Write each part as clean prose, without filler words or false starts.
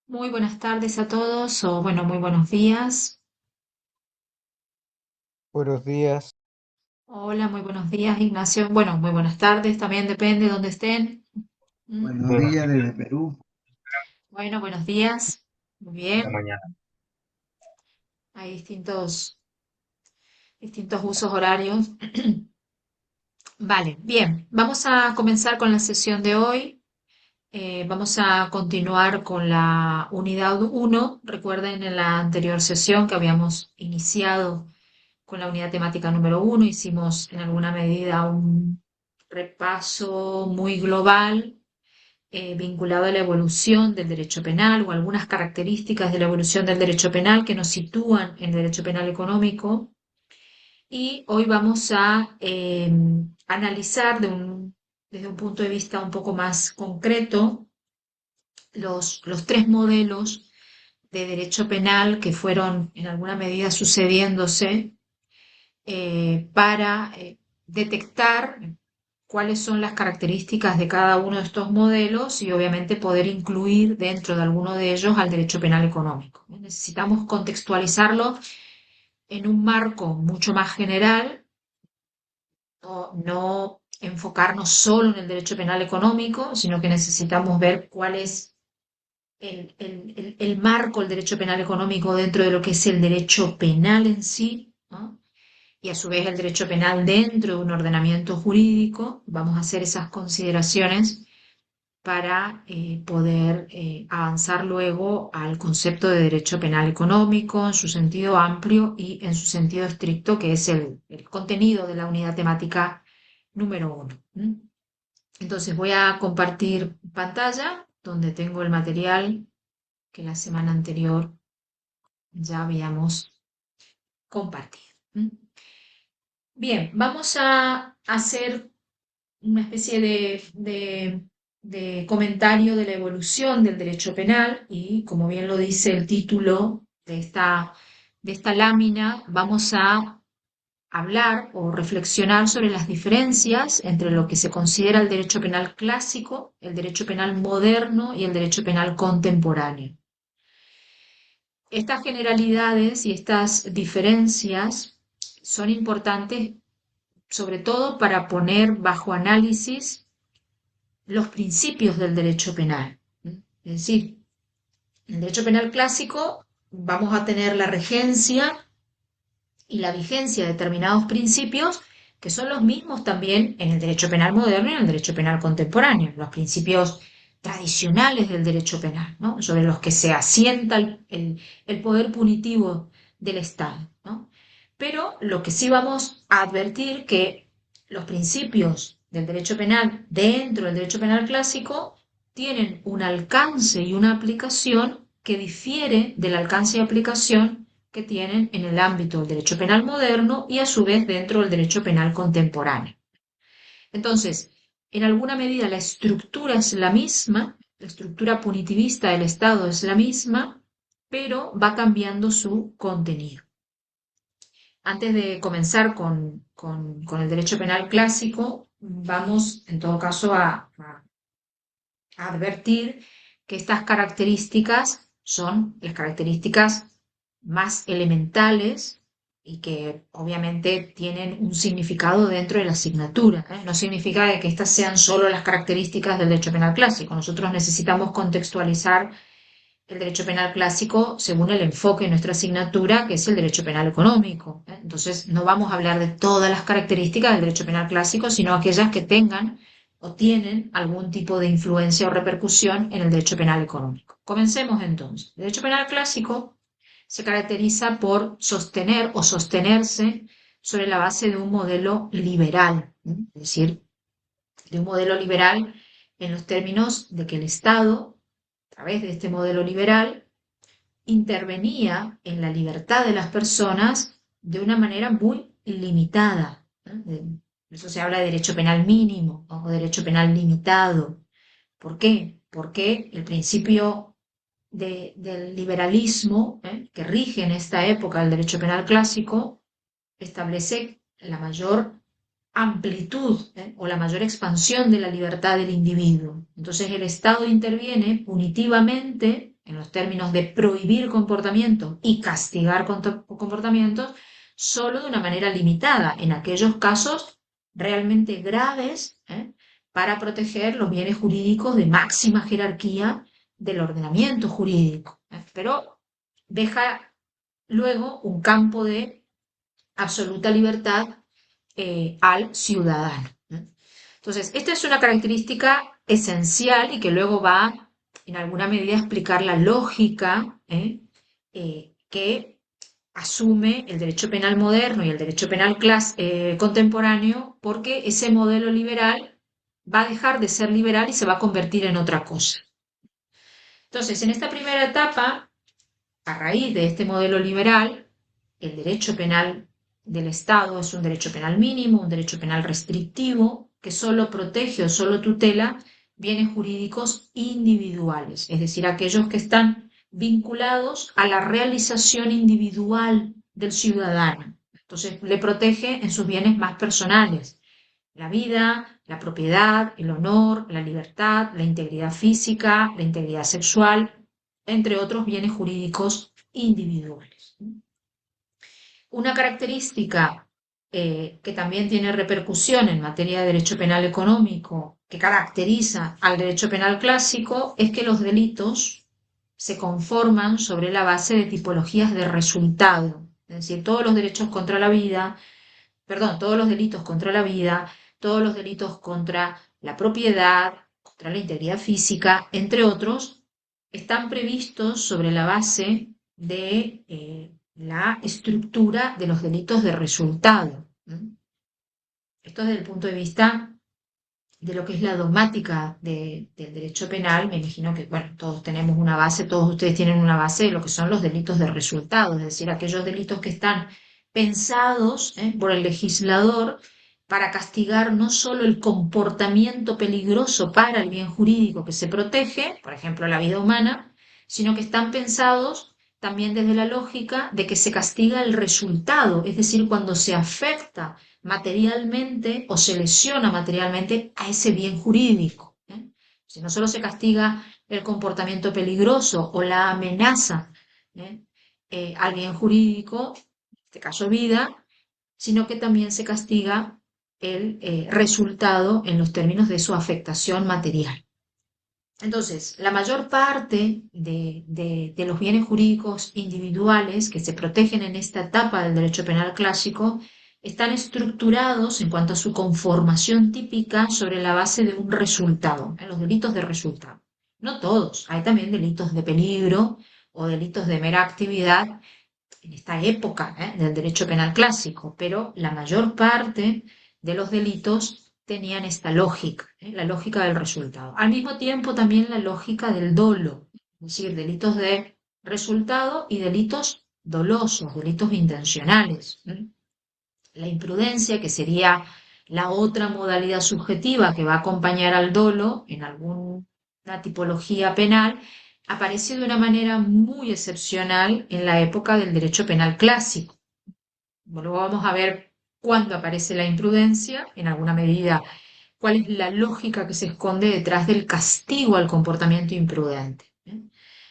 Muy buenas tardes a todos, o bueno, muy buenos días. Buenos días. Hola, muy buenos días, Ignacio. Bueno, muy buenas tardes, también depende de dónde estén. ¿Mm? Buenos días desde Perú. Bueno, buenos días. Muy En la bien. mañana. Hay distintos usos horarios. Vale, bien. Vamos a comenzar con la sesión de hoy. Vamos a continuar con la unidad uno. Recuerden en la anterior sesión que habíamos iniciado con la unidad temática número uno, hicimos en alguna medida un repaso muy global vinculado a la evolución del derecho penal o algunas características de la evolución del derecho penal que nos sitúan en el derecho penal económico. Y hoy vamos a analizar desde un punto de vista un poco más concreto los tres modelos de derecho penal que fueron en alguna medida sucediéndose para detectar cuáles son las características de cada uno de estos modelos y obviamente poder incluir dentro de alguno de ellos al derecho penal económico. Necesitamos contextualizarlo en un marco mucho más general, no enfocarnos solo en el derecho penal económico, sino que necesitamos ver cuál es el marco del derecho penal económico dentro de lo que es el derecho penal en sí, ¿no? Y a su vez el derecho penal dentro de un ordenamiento jurídico. Vamos a hacer esas consideraciones para poder avanzar luego al concepto de derecho penal económico en su sentido amplio y en su sentido estricto, que es el contenido de la unidad temática número uno. Entonces voy a compartir pantalla donde tengo el material que la semana anterior ya habíamos compartido. Bien, vamos a hacer una especie de comentario de la evolución del derecho penal y, como bien lo dice el título de esta lámina, vamos a hablar o reflexionar sobre las diferencias entre lo que se considera el derecho penal clásico, el derecho penal moderno y el derecho penal contemporáneo. Estas generalidades y estas diferencias son importantes sobre todo para poner bajo análisis los principios del derecho penal. Es decir, en el derecho penal clásico vamos a tener la regencia y la vigencia de determinados principios que son los mismos también en el derecho penal moderno y en el derecho penal contemporáneo, los principios tradicionales del derecho penal, ¿no? Sobre los que se asienta el poder punitivo del Estado, ¿no? Pero lo que sí vamos a advertir que los principios del derecho penal dentro del derecho penal clásico tienen un alcance y una aplicación que difiere del alcance y aplicación que tienen en el ámbito del derecho penal moderno y a su vez dentro del derecho penal contemporáneo. Entonces, en alguna medida la estructura es la misma, la estructura punitivista del Estado es la misma, pero va cambiando su contenido. Antes de comenzar con el derecho penal clásico, vamos en todo caso a advertir que estas características son las características más elementales y que obviamente tienen un significado dentro de la asignatura, ¿eh? No significa que estas sean solo las características del derecho penal clásico. Nosotros necesitamos contextualizar el derecho penal clásico según el enfoque de nuestra asignatura, que es el derecho penal económico, ¿eh? Entonces, no vamos a hablar de todas las características del derecho penal clásico, sino aquellas que tengan o tienen algún tipo de influencia o repercusión en el derecho penal económico. Comencemos entonces. El derecho penal clásico se caracteriza por sostener o sostenerse sobre la base de un modelo liberal, ¿eh? Es decir, de un modelo liberal en los términos de que el Estado, a través de este modelo liberal, intervenía en la libertad de las personas de una manera muy limitada, ¿no? Por eso se habla de derecho penal mínimo o derecho penal limitado. ¿Por qué? Porque el principio del liberalismo, que rige en esta época el derecho penal clásico, establece la mayor amplitud, o la mayor expansión de la libertad del individuo. Entonces el Estado interviene punitivamente, en los términos de prohibir comportamientos y castigar comportamientos, solo de una manera limitada, en aquellos casos realmente graves, para proteger los bienes jurídicos de máxima jerarquía del ordenamiento jurídico, pero deja luego un campo de absoluta libertad al ciudadano. Entonces, esta es una característica esencial y que luego va en alguna medida a explicar la lógica que asume el derecho penal moderno y el derecho penal contemporáneo, porque ese modelo liberal va a dejar de ser liberal y se va a convertir en otra cosa. Entonces, en esta primera etapa, a raíz de este modelo liberal, el derecho penal del Estado es un derecho penal mínimo, un derecho penal restrictivo, que solo protege o solo tutela bienes jurídicos individuales, es decir, aquellos que están vinculados a la realización individual del ciudadano. Entonces, le protege en sus bienes más personales: la vida, la propiedad, el honor, la libertad, la integridad física, la integridad sexual, entre otros bienes jurídicos individuales. Una característica que también tiene repercusión en materia de derecho penal económico, que caracteriza al derecho penal clásico, es que los delitos se conforman sobre la base de tipologías de resultado. Es decir, todos los derechos contra la vida, perdón, todos los delitos contra la vida, todos los delitos contra la propiedad, contra la integridad física, entre otros, están previstos sobre la base de la estructura de los delitos de resultado. Esto desde el punto de vista de lo que es la dogmática del derecho penal. Me imagino que, bueno, todos tenemos una base, todos ustedes tienen una base de lo que son los delitos de resultado, es decir, aquellos delitos que están pensados por el legislador para castigar no solo el comportamiento peligroso para el bien jurídico que se protege, por ejemplo, la vida humana, sino que están pensados también desde la lógica de que se castiga el resultado, es decir, cuando se afecta materialmente o se lesiona materialmente a ese bien jurídico. Si no solo se castiga el comportamiento peligroso o la amenaza al bien jurídico, en este caso vida, sino que también se castiga el resultado en los términos de su afectación material. Entonces, la mayor parte de los bienes jurídicos individuales que se protegen en esta etapa del derecho penal clásico están estructurados en cuanto a su conformación típica sobre la base de un resultado, en los delitos de resultado. No todos, hay también delitos de peligro o delitos de mera actividad en esta época del derecho penal clásico, pero la mayor parte de los delitos tenían esta lógica, la lógica del resultado. Al mismo tiempo también la lógica del dolo, es decir, delitos de resultado y delitos dolosos, delitos intencionales. La imprudencia, que sería la otra modalidad subjetiva que va a acompañar al dolo en alguna tipología penal, apareció de una manera muy excepcional en la época del derecho penal clásico. Luego vamos a ver cuándo aparece la imprudencia, en alguna medida cuál es la lógica que se esconde detrás del castigo al comportamiento imprudente.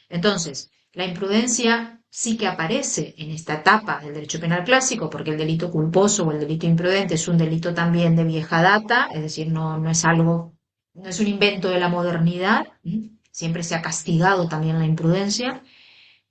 Entonces, la imprudencia sí que aparece en esta etapa del derecho penal clásico, porque el delito culposo o el delito imprudente es un delito también de vieja data, es decir, no es algo, no es un invento de la modernidad, siempre se ha castigado también la imprudencia,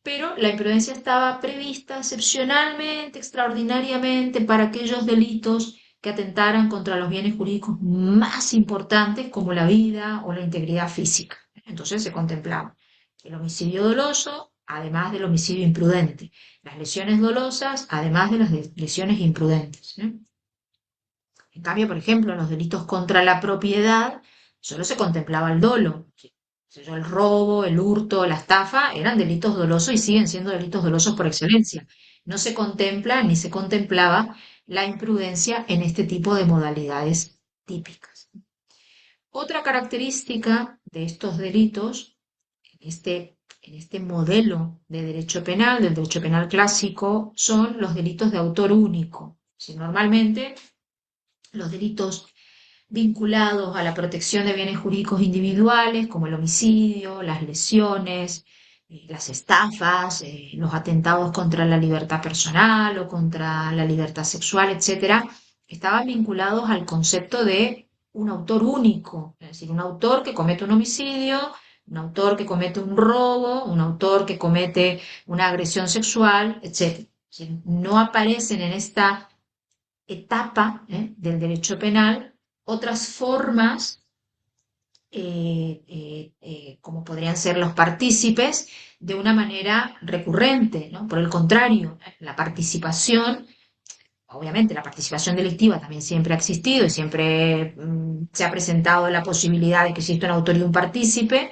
pero la imprudencia estaba prevista excepcionalmente, extraordinariamente, para aquellos delitos que atentaran contra los bienes jurídicos más importantes, como la vida o la integridad física. Entonces se contemplaba el homicidio doloso, además del homicidio imprudente, las lesiones dolosas, además de las lesiones imprudentes. En cambio, por ejemplo, en los delitos contra la propiedad solo se contemplaba el dolo. El robo, el hurto, la estafa eran delitos dolosos y siguen siendo delitos dolosos por excelencia. No se contempla ni se contemplaba la imprudencia en este tipo de modalidades típicas. Otra característica de estos delitos, en este modelo de derecho penal, del derecho penal clásico, son los delitos de autor único. Si normalmente los delitos vinculados a la protección de bienes jurídicos individuales, como el homicidio, las lesiones, las estafas, los atentados contra la libertad personal o contra la libertad sexual, etcétera, estaban vinculados al concepto de un autor único, es decir, un autor que comete un homicidio, un autor que comete un robo, un autor que comete una agresión sexual, etcétera. Es decir, no aparecen en esta etapa, del derecho penal otras formas, como podrían ser los partícipes, de una manera recurrente, ¿no? Por el contrario, la participación, obviamente la participación delictiva también siempre ha existido y siempre se ha presentado la posibilidad de que exista un autor y un partícipe,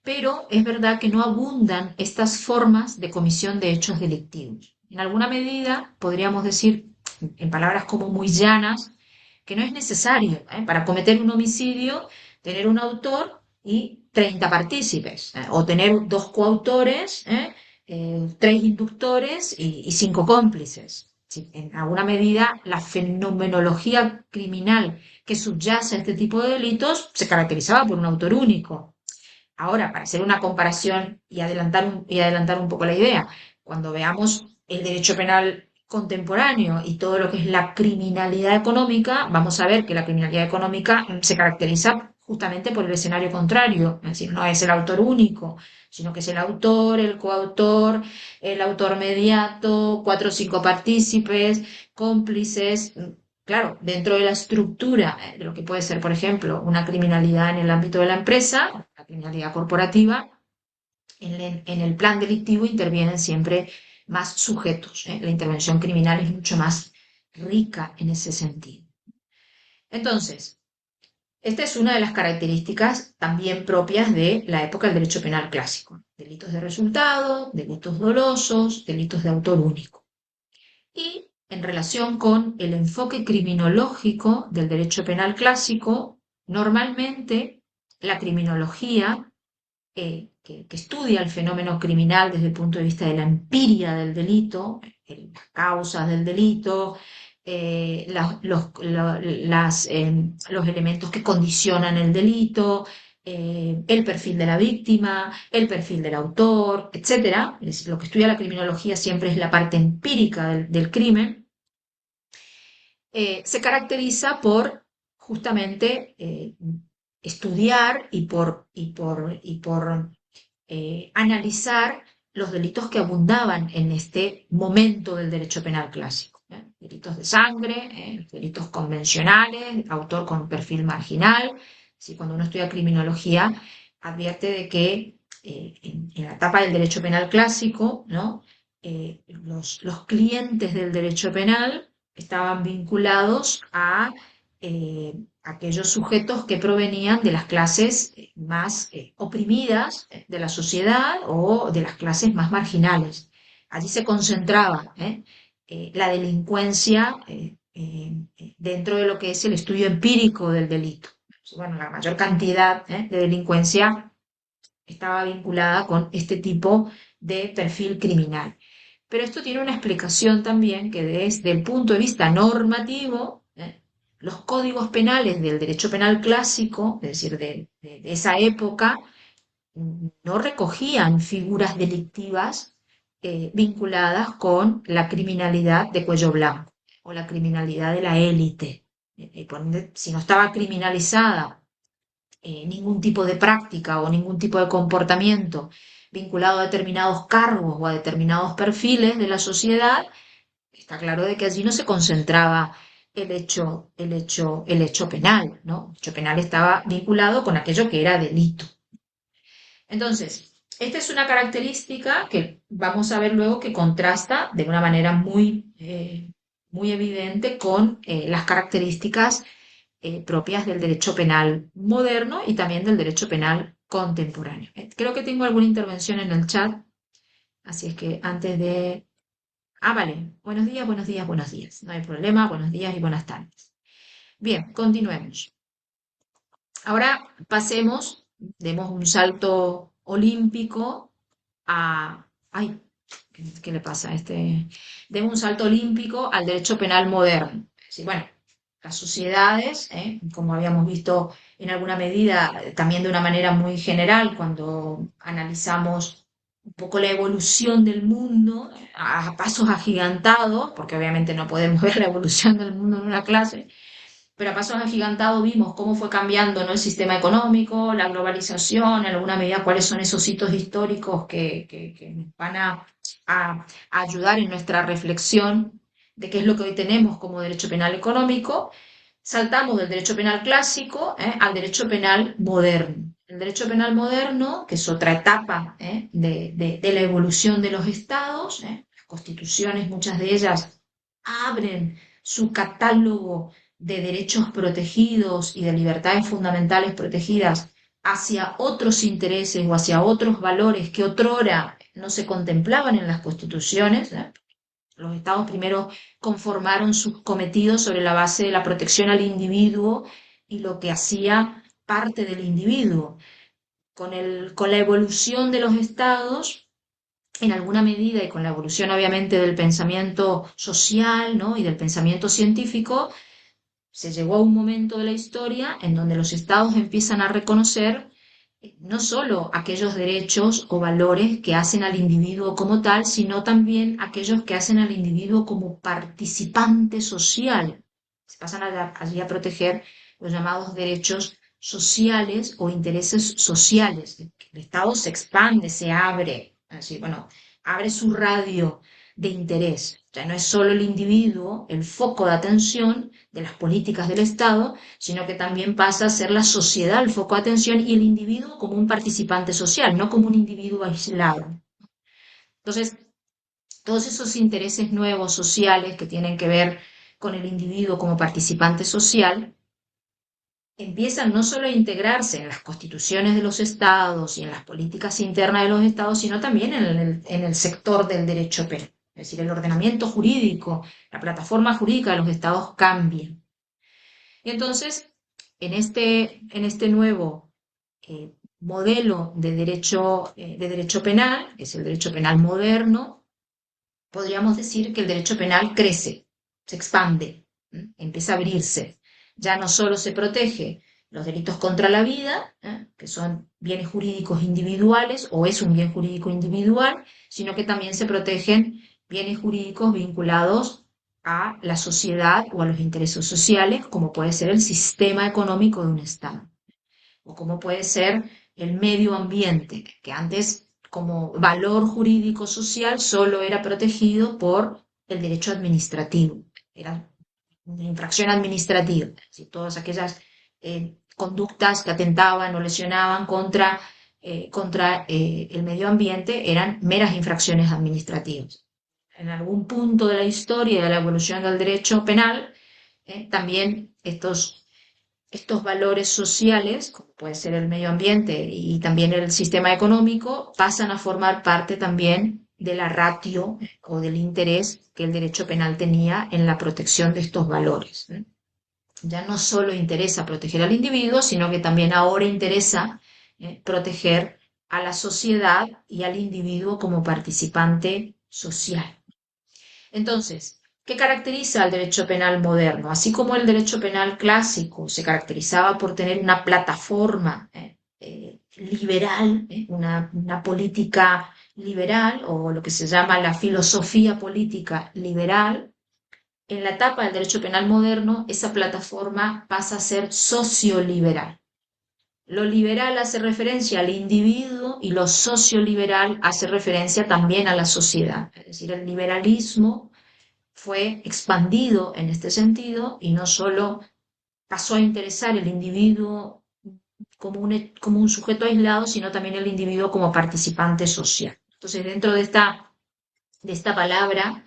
pero es verdad que no abundan estas formas de comisión de hechos delictivos. En alguna medida podríamos decir, en palabras como muy llanas, que no es necesario, para cometer un homicidio tener un autor y 30 partícipes, o tener dos coautores, tres inductores y cinco cómplices. Sí, en alguna medida la fenomenología criminal que subyace a este tipo de delitos se caracterizaba por un autor único. Ahora, para hacer una comparación y adelantar un poco la idea, cuando veamos el derecho penal contemporáneo y todo lo que es la criminalidad económica, vamos a ver que la criminalidad económica se caracteriza justamente por el escenario contrario, es decir, no es el autor único, sino que es el autor, el coautor, el autor mediato, cuatro o cinco partícipes, cómplices. Claro, dentro de la estructura de lo que puede ser, por ejemplo, una criminalidad en el ámbito de la empresa, la criminalidad corporativa, en el plan delictivo intervienen siempre más sujetos, ¿eh? La intervención criminal es mucho más rica en ese sentido. Entonces, esta es una de las características también propias de la época del derecho penal clásico. Delitos de resultado, delitos dolosos, delitos de autor único. Y en relación con el enfoque criminológico del derecho penal clásico, normalmente la criminología, que estudia el fenómeno criminal desde el punto de vista de la empiria del delito, las causas del delito, los elementos que condicionan el delito, el perfil de la víctima, el perfil del autor, etcétera. Es decir, lo que estudia la criminología siempre es la parte empírica del crimen. Se caracteriza por justamente estudiar y por analizar los delitos que abundaban en este momento del derecho penal clásico. Delitos de sangre, delitos convencionales, autor con perfil marginal. Si cuando uno estudia criminología advierte de que en la etapa del derecho penal clásico, ¿no? Los clientes del derecho penal estaban vinculados a aquellos sujetos que provenían de las clases más oprimidas de la sociedad o de las clases más marginales. Allí se concentraba la delincuencia dentro de lo que es el estudio empírico del delito. Bueno, la mayor cantidad de delincuencia estaba vinculada con este tipo de perfil criminal. Pero esto tiene una explicación también que desde el punto de vista normativo, los códigos penales del derecho penal clásico, es decir, de esa época, no recogían figuras delictivas vinculadas con la criminalidad de cuello blanco o la criminalidad de la élite. Si no estaba criminalizada ningún tipo de práctica o ningún tipo de comportamiento vinculado a determinados cargos o a determinados perfiles de la sociedad, está claro de que allí no se concentraba el hecho penal, ¿no? El hecho penal estaba vinculado con aquello que era delito. Entonces, esta es una característica que vamos a ver luego que contrasta de una manera muy evidente con las características propias del derecho penal moderno y también del derecho penal contemporáneo. Creo que tengo alguna intervención en el chat, así es que antes de... Ah, vale. Buenos días, buenos días, buenos días. No hay problema, buenos días y buenas tardes. Bien, continuemos. Ahora pasemos, demos un salto olímpico a... Ay, ¿qué le pasa a este? Demos un salto olímpico al derecho penal moderno. Sí, bueno, las sociedades, como habíamos visto en alguna medida, también de una manera muy general, cuando analizamos un poco la evolución del mundo a pasos agigantados, porque obviamente no podemos ver la evolución del mundo en una clase, pero a pasos agigantados vimos cómo fue cambiando, ¿no?, el sistema económico, la globalización, en alguna medida cuáles son esos hitos históricos que nos van a ayudar en nuestra reflexión de qué es lo que hoy tenemos como derecho penal económico. Saltamos del derecho penal clásico, al derecho penal moderno. El derecho penal moderno, que es otra etapa, de la evolución de los estados, las constituciones, muchas de ellas abren su catálogo de derechos protegidos y de libertades fundamentales protegidas hacia otros intereses o hacia otros valores que otrora no se contemplaban en las constituciones. Los estados primero conformaron sus cometidos sobre la base de la protección al individuo y lo que hacía parte del individuo. Con la evolución de los estados, en alguna medida, y con la evolución obviamente del pensamiento social, ¿no?, y del pensamiento científico, se llegó a un momento de la historia en donde los estados empiezan a reconocer no solo aquellos derechos o valores que hacen al individuo como tal, sino también aquellos que hacen al individuo como participante social. Se pasan allí a proteger los llamados derechos sociales o intereses sociales. El Estado se expande, se abre, así, bueno, abre su radio de interés. Ya no es solo el individuo el foco de atención de las políticas del Estado, sino que también pasa a ser la sociedad el foco de atención y el individuo como un participante social, no como un individuo aislado. Entonces, todos esos intereses nuevos sociales que tienen que ver con el individuo como participante social empiezan no solo a integrarse en las constituciones de los estados y en las políticas internas de los estados, sino también en el sector del derecho penal. Es decir, el ordenamiento jurídico, la plataforma jurídica de los estados cambia. Y entonces, en este nuevo modelo de derecho penal, que es el derecho penal moderno, podríamos decir que el derecho penal crece, se expande, empieza a abrirse. Ya no solo se protege los delitos contra la vida, que son bienes jurídicos individuales o es un bien jurídico individual, sino que también se protegen bienes jurídicos vinculados a la sociedad o a los intereses sociales, como puede ser el sistema económico de un Estado, o como puede ser el medio ambiente, que antes como valor jurídico social solo era protegido por el derecho administrativo, era una infracción administrativa, si todas aquellas conductas que atentaban o lesionaban contra el medio ambiente eran meras infracciones administrativas. En algún punto de la historia de la evolución del derecho penal, también estos valores sociales, como puede ser el medio ambiente y también el sistema económico, pasan a formar parte también de la ratio o del interés que el derecho penal tenía en la protección de estos valores. Ya no solo interesa proteger al individuo, sino que también ahora interesa proteger a la sociedad y al individuo como participante social. Entonces, ¿qué caracteriza al derecho penal moderno? Así como el derecho penal clásico se caracterizaba por tener una plataforma liberal, una política liberal, o lo que se llama la filosofía política liberal, en la etapa del derecho penal moderno esa plataforma pasa a ser socioliberal. Lo liberal hace referencia al individuo y lo socioliberal hace referencia también a la sociedad. Es decir, el liberalismo fue expandido en este sentido y no solo pasó a interesar el individuo como un sujeto aislado, sino también el individuo como participante social. Entonces, dentro de esta palabra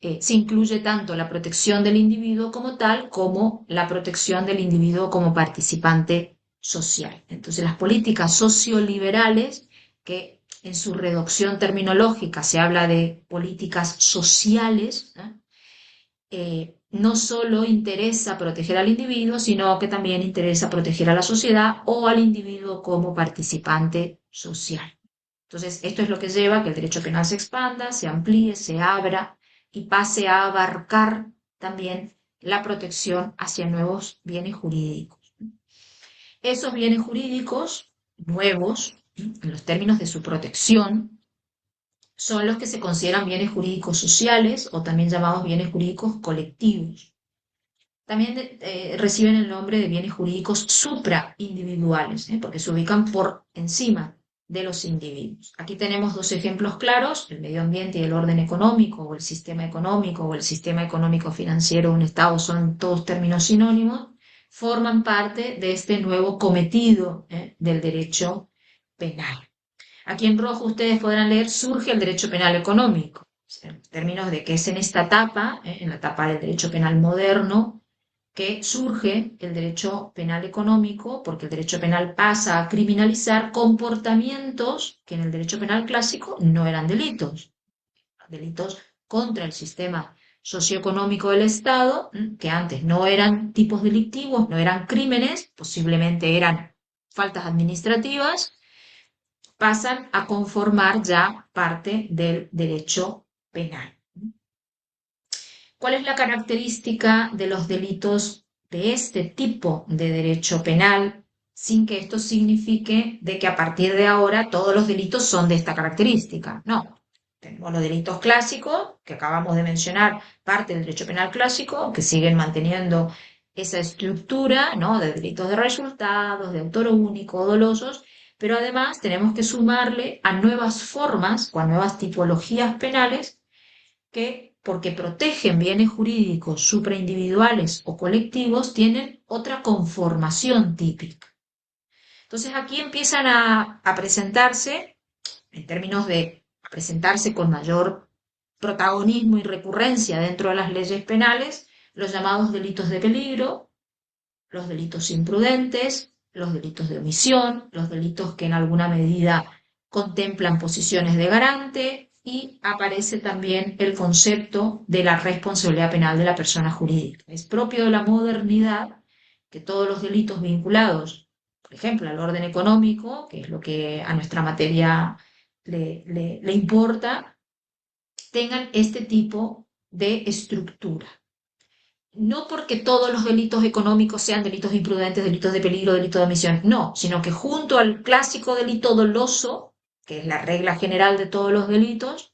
se incluye tanto la protección del individuo como tal, como la protección del individuo como participante social. Entonces, las políticas socioliberales, que en su reducción terminológica se habla de políticas sociales, no solo interesa proteger al individuo, sino que también interesa proteger a la sociedad o al individuo como participante social. Entonces, esto es lo que lleva a que el derecho penal se expanda, se amplíe, se abra y pase a abarcar también la protección hacia nuevos bienes jurídicos. Esos bienes jurídicos nuevos, en los términos de su protección, son los que se consideran bienes jurídicos sociales o también llamados bienes jurídicos colectivos. También reciben el nombre de bienes jurídicos supraindividuales, porque se ubican por encima de los individuos. Aquí tenemos dos ejemplos claros: el medio ambiente y el orden económico, o el sistema económico, o el sistema económico financiero de un Estado, son todos términos sinónimos, forman parte de este nuevo cometido del derecho penal. Aquí en rojo ustedes podrán leer: surge el derecho penal económico, en términos de que es en esta etapa, en la etapa del derecho penal moderno, que surge el derecho penal económico, porque el derecho penal pasa a criminalizar comportamientos que en el derecho penal clásico no eran delitos, delitos contra el sistema socioeconómico del Estado, que antes no eran tipos delictivos, no eran crímenes, posiblemente eran faltas administrativas, pasan a conformar ya parte del derecho penal. ¿Cuál es la característica de los delitos de este tipo de derecho penal, sin que esto signifique de que a partir de ahora todos los delitos son de esta característica? No. Tenemos los delitos clásicos, que acabamos de mencionar, parte del derecho penal clásico, que siguen manteniendo esa estructura, ¿no?, de delitos de resultados, de autor único, dolosos, pero además tenemos que sumarle a nuevas formas o a nuevas tipologías penales que, porque protegen bienes jurídicos supraindividuales o colectivos, tienen otra conformación típica. Entonces aquí empiezan a presentarse, en términos de presentarse con mayor protagonismo y recurrencia dentro de las leyes penales, los llamados delitos de peligro, los delitos imprudentes, los delitos de omisión, los delitos que en alguna medida contemplan posiciones de garante, y aparece también el concepto de la responsabilidad penal de la persona jurídica. Es propio de la modernidad que todos los delitos vinculados, por ejemplo, al orden económico, que es lo que a nuestra materia le importa, tengan este tipo de estructura. No porque todos los delitos económicos sean delitos imprudentes, delitos de peligro, delitos de omisión, no, sino que junto al clásico delito doloso, que es la regla general de todos los delitos,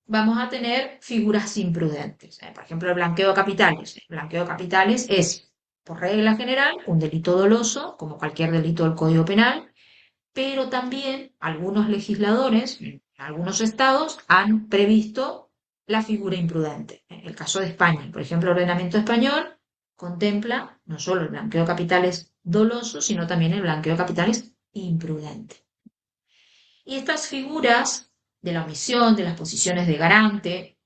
vamos a tener figuras imprudentes. Por ejemplo, el blanqueo de capitales. El blanqueo de capitales es, por regla general, un delito doloso, como cualquier delito del Código Penal, pero también algunos legisladores, en algunos estados, han previsto la figura imprudente. El caso de España, por ejemplo, el ordenamiento español contempla no solo el blanqueo de capitales doloso, sino también el blanqueo de capitales imprudente. Y estas figuras de la omisión, de las posiciones de garante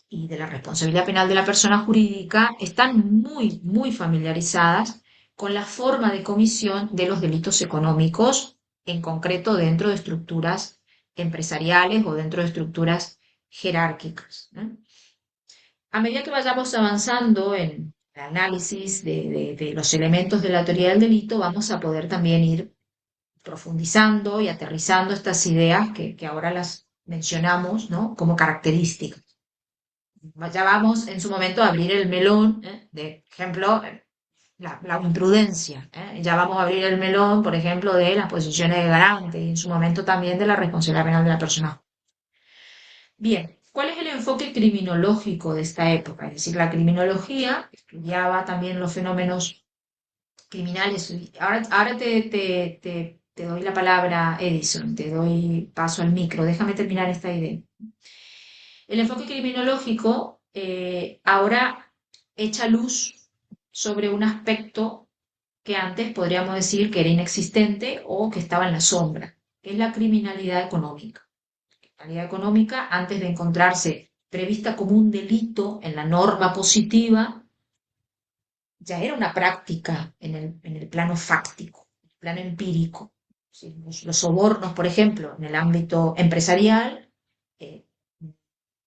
y de la responsabilidad penal de la persona jurídica están muy, muy familiarizadas con la forma de comisión de los delitos económicos, en concreto dentro de estructuras empresariales o dentro de estructuras jerárquicas, ¿no? A medida que vayamos avanzando en el análisis de los elementos de la teoría del delito, vamos a poder también ir profundizando y aterrizando estas ideas que ahora las mencionamos, ¿no?, como características. Ya vamos en su momento a abrir el melón, de ejemplo, la imprudencia. Ya vamos a abrir el melón, por ejemplo, de las posiciones de garante y en su momento también de la responsabilidad penal de la persona. Bien, ¿cuál es el enfoque criminológico de esta época? Es decir, la criminología estudiaba también los fenómenos criminales. Ahora te doy la palabra, Edison, te doy paso al micro. Déjame terminar esta idea. El enfoque criminológico ahora echa luz sobre un aspecto que antes podríamos decir que era inexistente o que estaba en la sombra, que es la criminalidad económica. La criminalidad económica, antes de encontrarse prevista como un delito en la norma positiva, ya era una práctica en el plano fáctico, en el plano empírico. ¿Sí? Los sobornos, por ejemplo, en el ámbito empresarial, eh,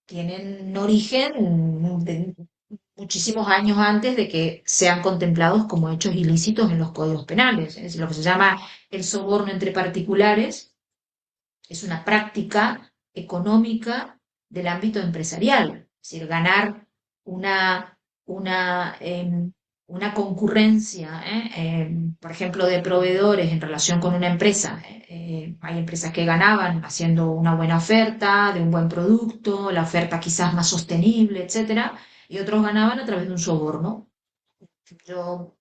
tienen origen de muchísimos años antes de que sean contemplados como hechos ilícitos en los códigos penales. Es decir, lo que se llama el soborno entre particulares es una práctica económica del ámbito empresarial. Es decir, ganar una, una, una concurrencia, por ejemplo, de proveedores en relación con una empresa. Hay empresas que ganaban haciendo una buena oferta de un buen producto, la oferta quizás más sostenible, etcétera, y otros ganaban a través de un soborno. Yo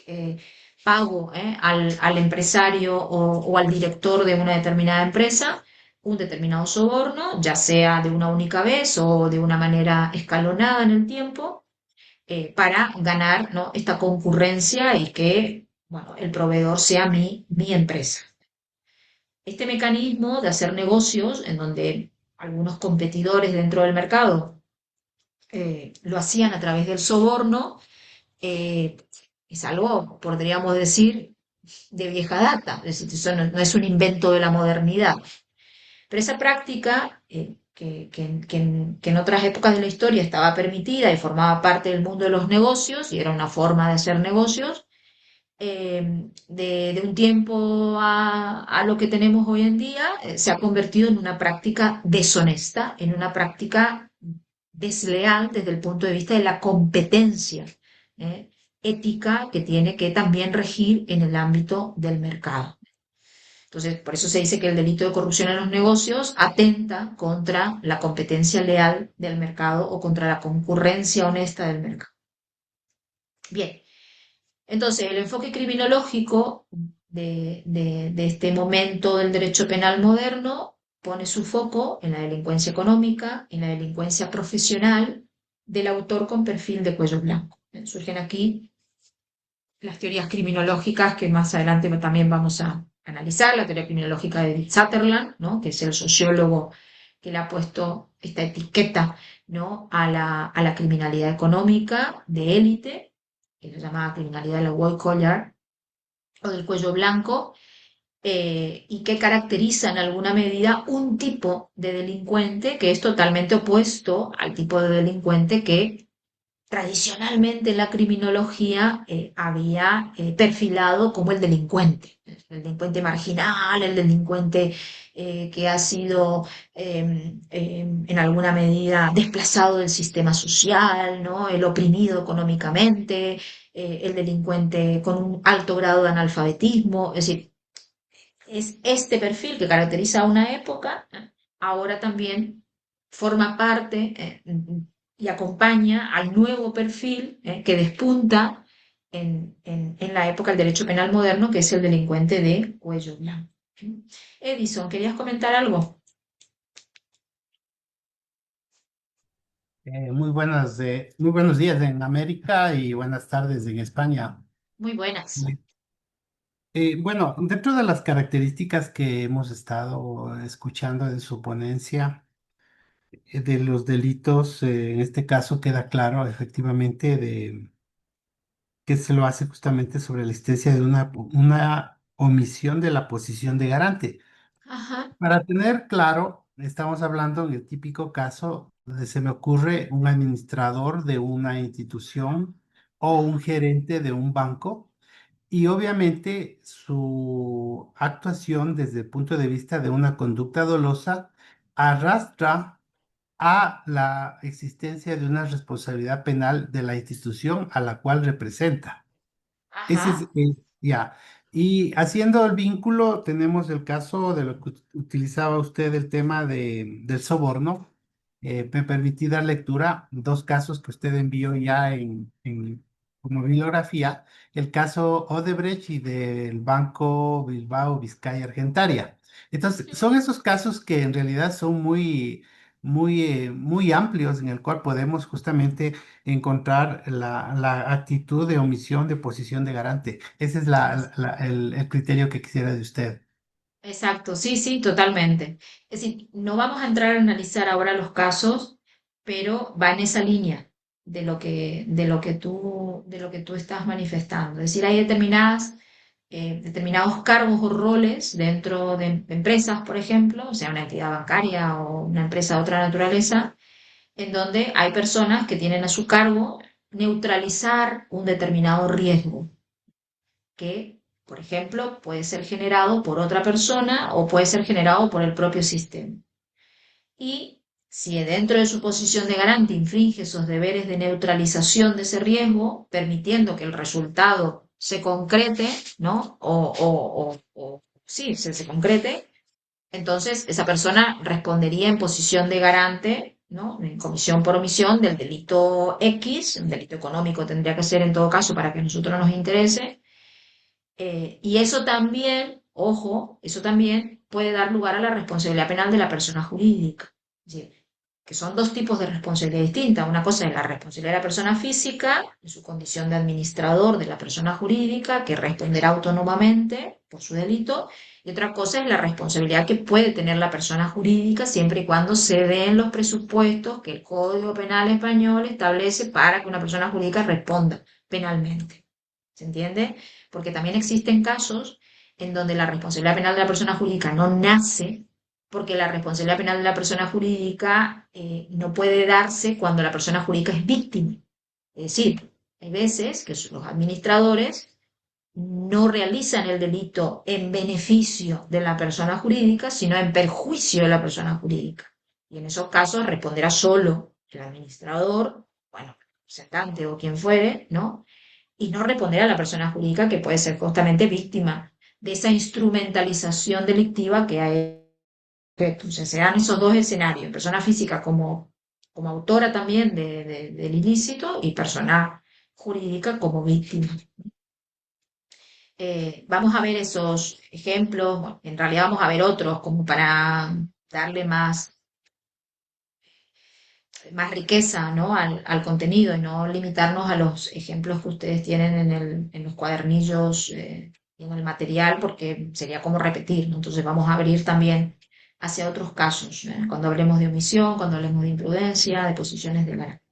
eh, pago al empresario o al director de una determinada empresa un determinado soborno, ya sea de una única vez o de una manera escalonada en el tiempo, para ganar, ¿no?, esta concurrencia y que, bueno, el proveedor sea mi empresa. Este mecanismo de hacer negocios, en donde algunos competidores dentro del mercado lo hacían a través del soborno, eh, es algo, podríamos decir, de vieja data, es decir, eso no es un invento de la modernidad. Pero esa práctica, que en otras épocas de la historia estaba permitida y formaba parte del mundo de los negocios y era una forma de hacer negocios, de un tiempo a lo que tenemos hoy en día, se ha convertido en una práctica deshonesta, en una práctica desleal desde el punto de vista de la competencia eh, ética que tiene que también regir en el ámbito del mercado. Entonces, por eso se dice que el delito de corrupción en los negocios atenta contra la competencia leal del mercado o contra la concurrencia honesta del mercado. Bien, entonces el enfoque criminológico de este momento del derecho penal moderno pone su foco en la delincuencia económica, en la delincuencia profesional del autor con perfil de cuello blanco. Surgen aquí las teorías criminológicas que más adelante también vamos a analizar, la teoría criminológica de Edith Sutherland, ¿no?, que es el sociólogo que le ha puesto esta etiqueta, ¿no?, a la criminalidad económica de élite, que se llama criminalidad de la white collar o del cuello blanco, y que caracteriza en alguna medida un tipo de delincuente que es totalmente opuesto al tipo de delincuente que tradicionalmente la criminología había perfilado como el delincuente marginal, el delincuente que ha sido en alguna medida desplazado del sistema social, ¿no?, el oprimido económicamente, el delincuente con un alto grado de analfabetismo. Es decir, es este perfil que caracteriza a una época, ahora también forma parte y acompaña al nuevo perfil que despunta en la época del derecho penal moderno, que es el delincuente de cuello blanco. Edison, ¿querías comentar algo? Muy buenos días en América y buenas tardes en España. Muy buenas. Bueno, dentro de las características que hemos estado escuchando de su ponencia, de los delitos, en este caso queda claro efectivamente de que se lo hace justamente sobre la existencia de una omisión de la posición de garante. Ajá, Para tener claro, estamos hablando en el típico caso donde se me ocurre un administrador de una institución o un ajá, gerente de un banco y obviamente su actuación desde el punto de vista de una conducta dolosa arrastra a la existencia de una responsabilidad penal de la institución a la cual representa. Ese es, ajá, ya. Y haciendo el vínculo, tenemos el caso de lo que utilizaba usted, el tema del soborno. Me permití dar lectura, dos casos que usted envió ya como bibliografía, el caso Odebrecht y del Banco Bilbao Vizcaya Argentaria. Entonces, son esos casos que en realidad son muy amplios, en el cual podemos justamente encontrar la actitud de omisión de posición de garante. Ese es el criterio que quisiera de usted. exacto, sí, sí, totalmente. Es decir, no vamos a entrar a analizar ahora los casos, pero va en esa línea de lo que tú estás manifestando. Es decir, hay determinados cargos o roles dentro de empresas, por ejemplo, o sea, una entidad bancaria o una empresa de otra naturaleza, en donde hay personas que tienen a su cargo neutralizar un determinado riesgo que, por ejemplo, puede ser generado por otra persona o puede ser generado por el propio sistema. Y Si dentro de su posición de garante infringe esos deberes de neutralización de ese riesgo, permitiendo que el resultado se concrete, ¿no? Sí, se concrete, entonces esa persona respondería en posición de garante, ¿no? En comisión por omisión del delito X, un delito económico tendría que ser en todo caso para que a nosotros nos interese, y eso también, ojo, eso también puede dar lugar a la responsabilidad penal de la persona jurídica. Es decir, que son dos tipos de responsabilidad distinta. Una cosa es la responsabilidad de la persona física, en su condición de administrador de la persona jurídica, que responderá autónomamente por su delito, y otra cosa es la responsabilidad que puede tener la persona jurídica siempre y cuando se den los presupuestos que el Código Penal español establece para que una persona jurídica responda penalmente. ¿Se entiende? Porque también existen casos en donde la responsabilidad penal de la persona jurídica no nace porque la responsabilidad penal de la persona jurídica no puede darse cuando la persona jurídica es víctima. Es decir, hay veces que los administradores no realizan el delito en beneficio de la persona jurídica, sino en perjuicio de la persona jurídica. Y en esos casos responderá solo el administrador, bueno, el representante o quien fuere, ¿no? Y no responderá a la persona jurídica que puede ser justamente víctima de esa instrumentalización delictiva que hay. Entonces se dan esos dos escenarios, persona física como autora también del ilícito y persona jurídica como víctima. Vamos a ver esos ejemplos, bueno, en realidad vamos a ver otros como para darle más riqueza, ¿no? al contenido y no limitarnos a los ejemplos que ustedes tienen en los cuadernillos y en el material, porque sería como repetir, ¿no? Entonces vamos a abrir también hacia otros casos, cuando hablemos de omisión, cuando hablemos de imprudencia, de posiciones de garante.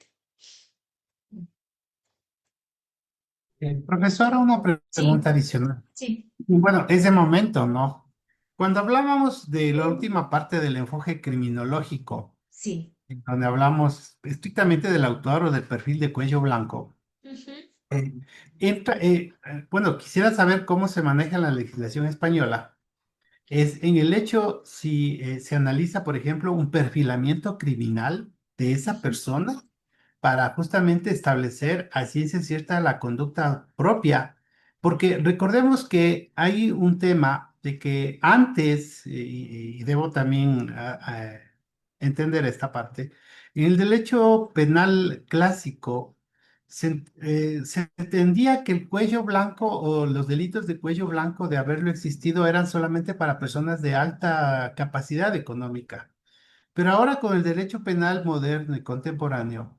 Profesora, una Sí, pregunta adicional. sí, Bueno, ese momento, ¿no? Cuando hablábamos de la última parte del enfoque criminológico, sí. en donde hablamos estrictamente del autor o del perfil de cuello blanco, Ujú. eh, bueno, quisiera saber cómo se maneja la legislación española. Es en el hecho si se analiza, por ejemplo, un perfilamiento criminal de esa persona para justamente establecer a ciencia cierta la conducta propia. Porque recordemos que hay un tema de que antes, y debo también entender esta parte, en el derecho penal clásico se entendía que el cuello blanco o los delitos de cuello blanco de haberlo existido eran solamente para personas de alta capacidad económica. Pero ahora con el derecho penal moderno y contemporáneo,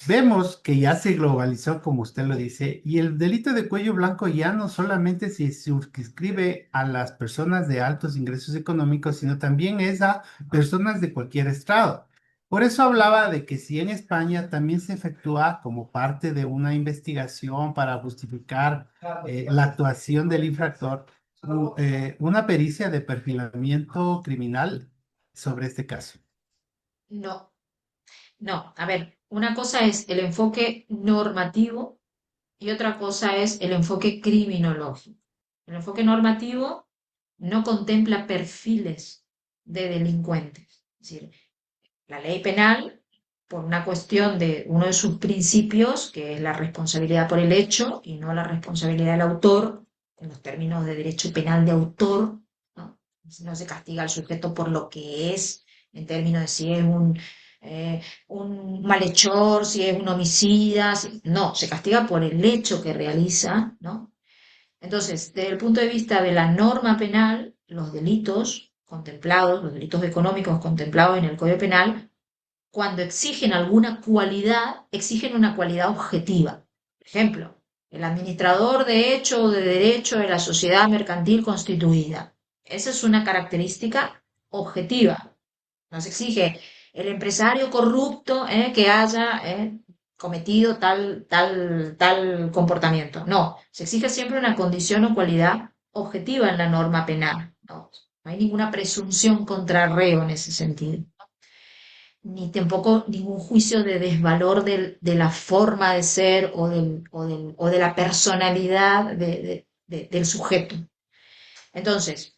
vemos que ya se globalizó, como usted lo dice, y el delito de cuello blanco ya no solamente se circunscribe a las personas de altos ingresos económicos, sino también es a personas de cualquier estrado. Por eso hablaba de que si en España también se efectúa como parte de una investigación para justificar la actuación del infractor, una pericia de perfilamiento criminal sobre este caso. No, no. A ver, una cosa es el enfoque normativo y otra cosa es el enfoque criminológico. El enfoque normativo no contempla perfiles de delincuentes. Es decir, la ley penal, por una cuestión de uno de sus principios, que es la responsabilidad por el hecho y no la responsabilidad del autor, en los términos de derecho penal de autor, ¿no? No se castiga al sujeto por lo que es, en términos de si es un malhechor, si es un homicida, no, se castiga por el hecho que realiza, ¿no? Entonces, desde el punto de vista de la norma penal, los delitos contemplados, los delitos económicos contemplados en el Código Penal, cuando exigen alguna cualidad, exigen una cualidad objetiva. Por ejemplo, el administrador de hecho o de derecho de la sociedad mercantil constituida. Esa es una característica objetiva. Nos exige el empresario corrupto que haya cometido tal comportamiento. No, se exige siempre una condición o cualidad objetiva en la norma penal. No, no hay ninguna presunción contra reo en ese sentido, ni tampoco ningún juicio de desvalor de la forma de ser o de la personalidad del sujeto. Entonces,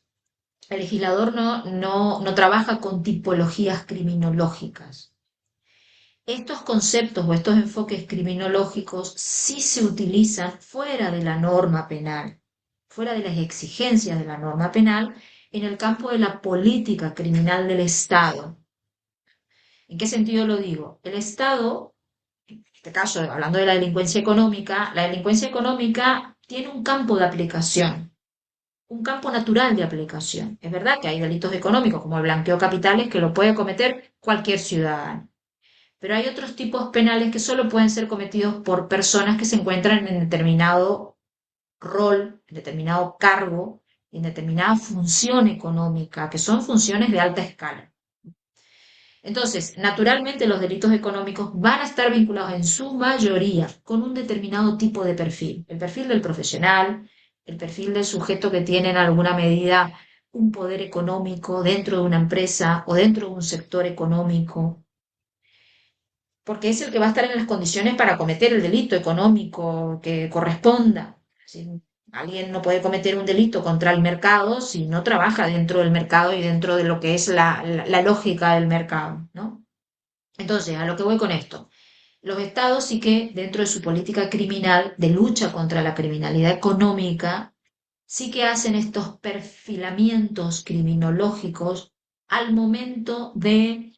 El legislador no trabaja con tipologías criminológicas. Estos conceptos o estos enfoques criminológicos sí se utilizan fuera de la norma penal, fuera de las exigencias de la norma penal, en el campo de la política criminal del Estado. ¿En qué sentido lo digo? El Estado, en este caso hablando de la delincuencia económica tiene un campo de aplicación, un campo natural de aplicación. Es verdad que hay delitos económicos como el blanqueo de capitales que lo puede cometer cualquier ciudadano. Pero hay otros tipos penales que solo pueden ser cometidos por personas que se encuentran en determinado rol, en determinado cargo, en determinada función económica, que son funciones de alta escala. Entonces, naturalmente los delitos económicos van a estar vinculados en su mayoría con un determinado tipo de perfil. El perfil del profesional, el perfil del sujeto que tiene en alguna medida un poder económico dentro de una empresa o dentro de un sector económico, porque es el que va a estar en las condiciones para cometer el delito económico que corresponda. Es decir, alguien no puede cometer un delito contra el mercado si no trabaja dentro del mercado y dentro de lo que es la lógica del mercado, ¿no? Entonces, a lo que voy con esto, los estados sí que dentro de su política criminal de lucha contra la criminalidad económica, sí que hacen estos perfilamientos criminológicos al momento de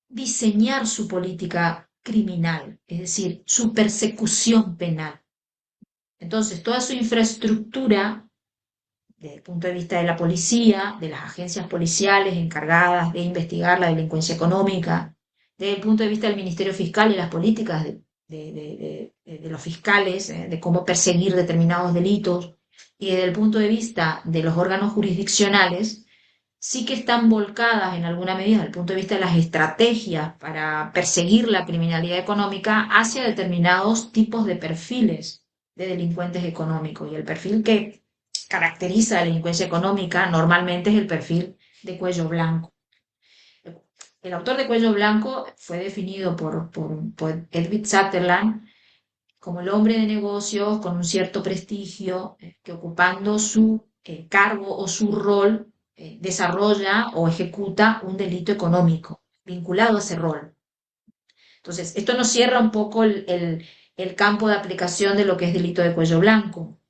diseñar su política criminal, es decir, su persecución penal. Entonces, toda su infraestructura, desde el punto de vista de la policía, de las agencias policiales encargadas de investigar la delincuencia económica, desde el punto de vista del Ministerio Fiscal y las políticas de los fiscales, de cómo perseguir determinados delitos, y desde el punto de vista de los órganos jurisdiccionales, sí que están volcadas en alguna medida desde el punto de vista de las estrategias para perseguir la criminalidad económica hacia determinados tipos de perfiles de delincuentes económicos. Y el perfil que caracteriza la delincuencia económica normalmente es el perfil de cuello blanco. El autor de Cuello Blanco fue definido por Edwin Sutherland como el hombre de negocios con un cierto prestigio, que ocupando su cargo o su rol desarrolla o ejecuta un delito económico vinculado a ese rol. Entonces, esto nos cierra un poco el campo de aplicación de lo que es delito de cuello blanco.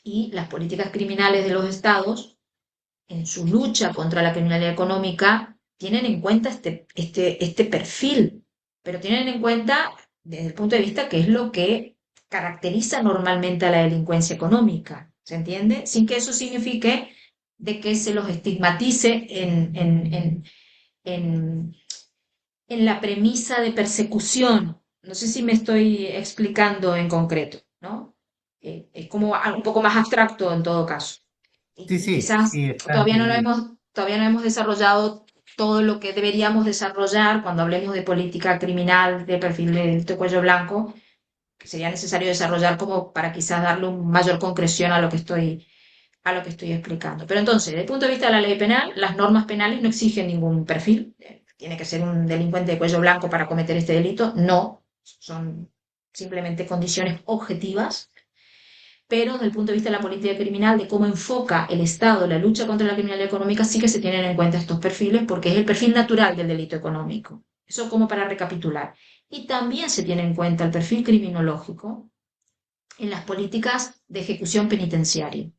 Y las políticas criminales de los estados, en su lucha contra la criminalidad económica, tienen en cuenta este perfil, pero tienen en cuenta desde el punto de vista que es lo que caracteriza normalmente a la delincuencia económica, ¿se entiende? Sin que eso signifique de que se los estigmatice en, en la premisa de persecución. No sé si me estoy explicando en concreto, ¿no? Es como un poco más abstracto en todo caso. Sí, Y sí, quizás sí, está entendido. todavía no hemos desarrollado todo lo que deberíamos desarrollar cuando hablemos de política criminal de perfil de cuello blanco, que sería necesario desarrollar como para quizás darle un mayor concreción a lo que estoy explicando. Pero entonces, desde el punto de vista de la ley penal, las normas penales no exigen ningún perfil. Tiene que ser un delincuente de cuello blanco para cometer este delito. No, son simplemente condiciones objetivas. Pero desde el punto de vista de la política criminal, de cómo enfoca el Estado la lucha contra la criminalidad económica, sí que se tienen en cuenta estos perfiles porque es el perfil natural del delito económico. Eso como para recapitular. Y también se tiene en cuenta el perfil criminológico en las políticas de ejecución penitenciaria,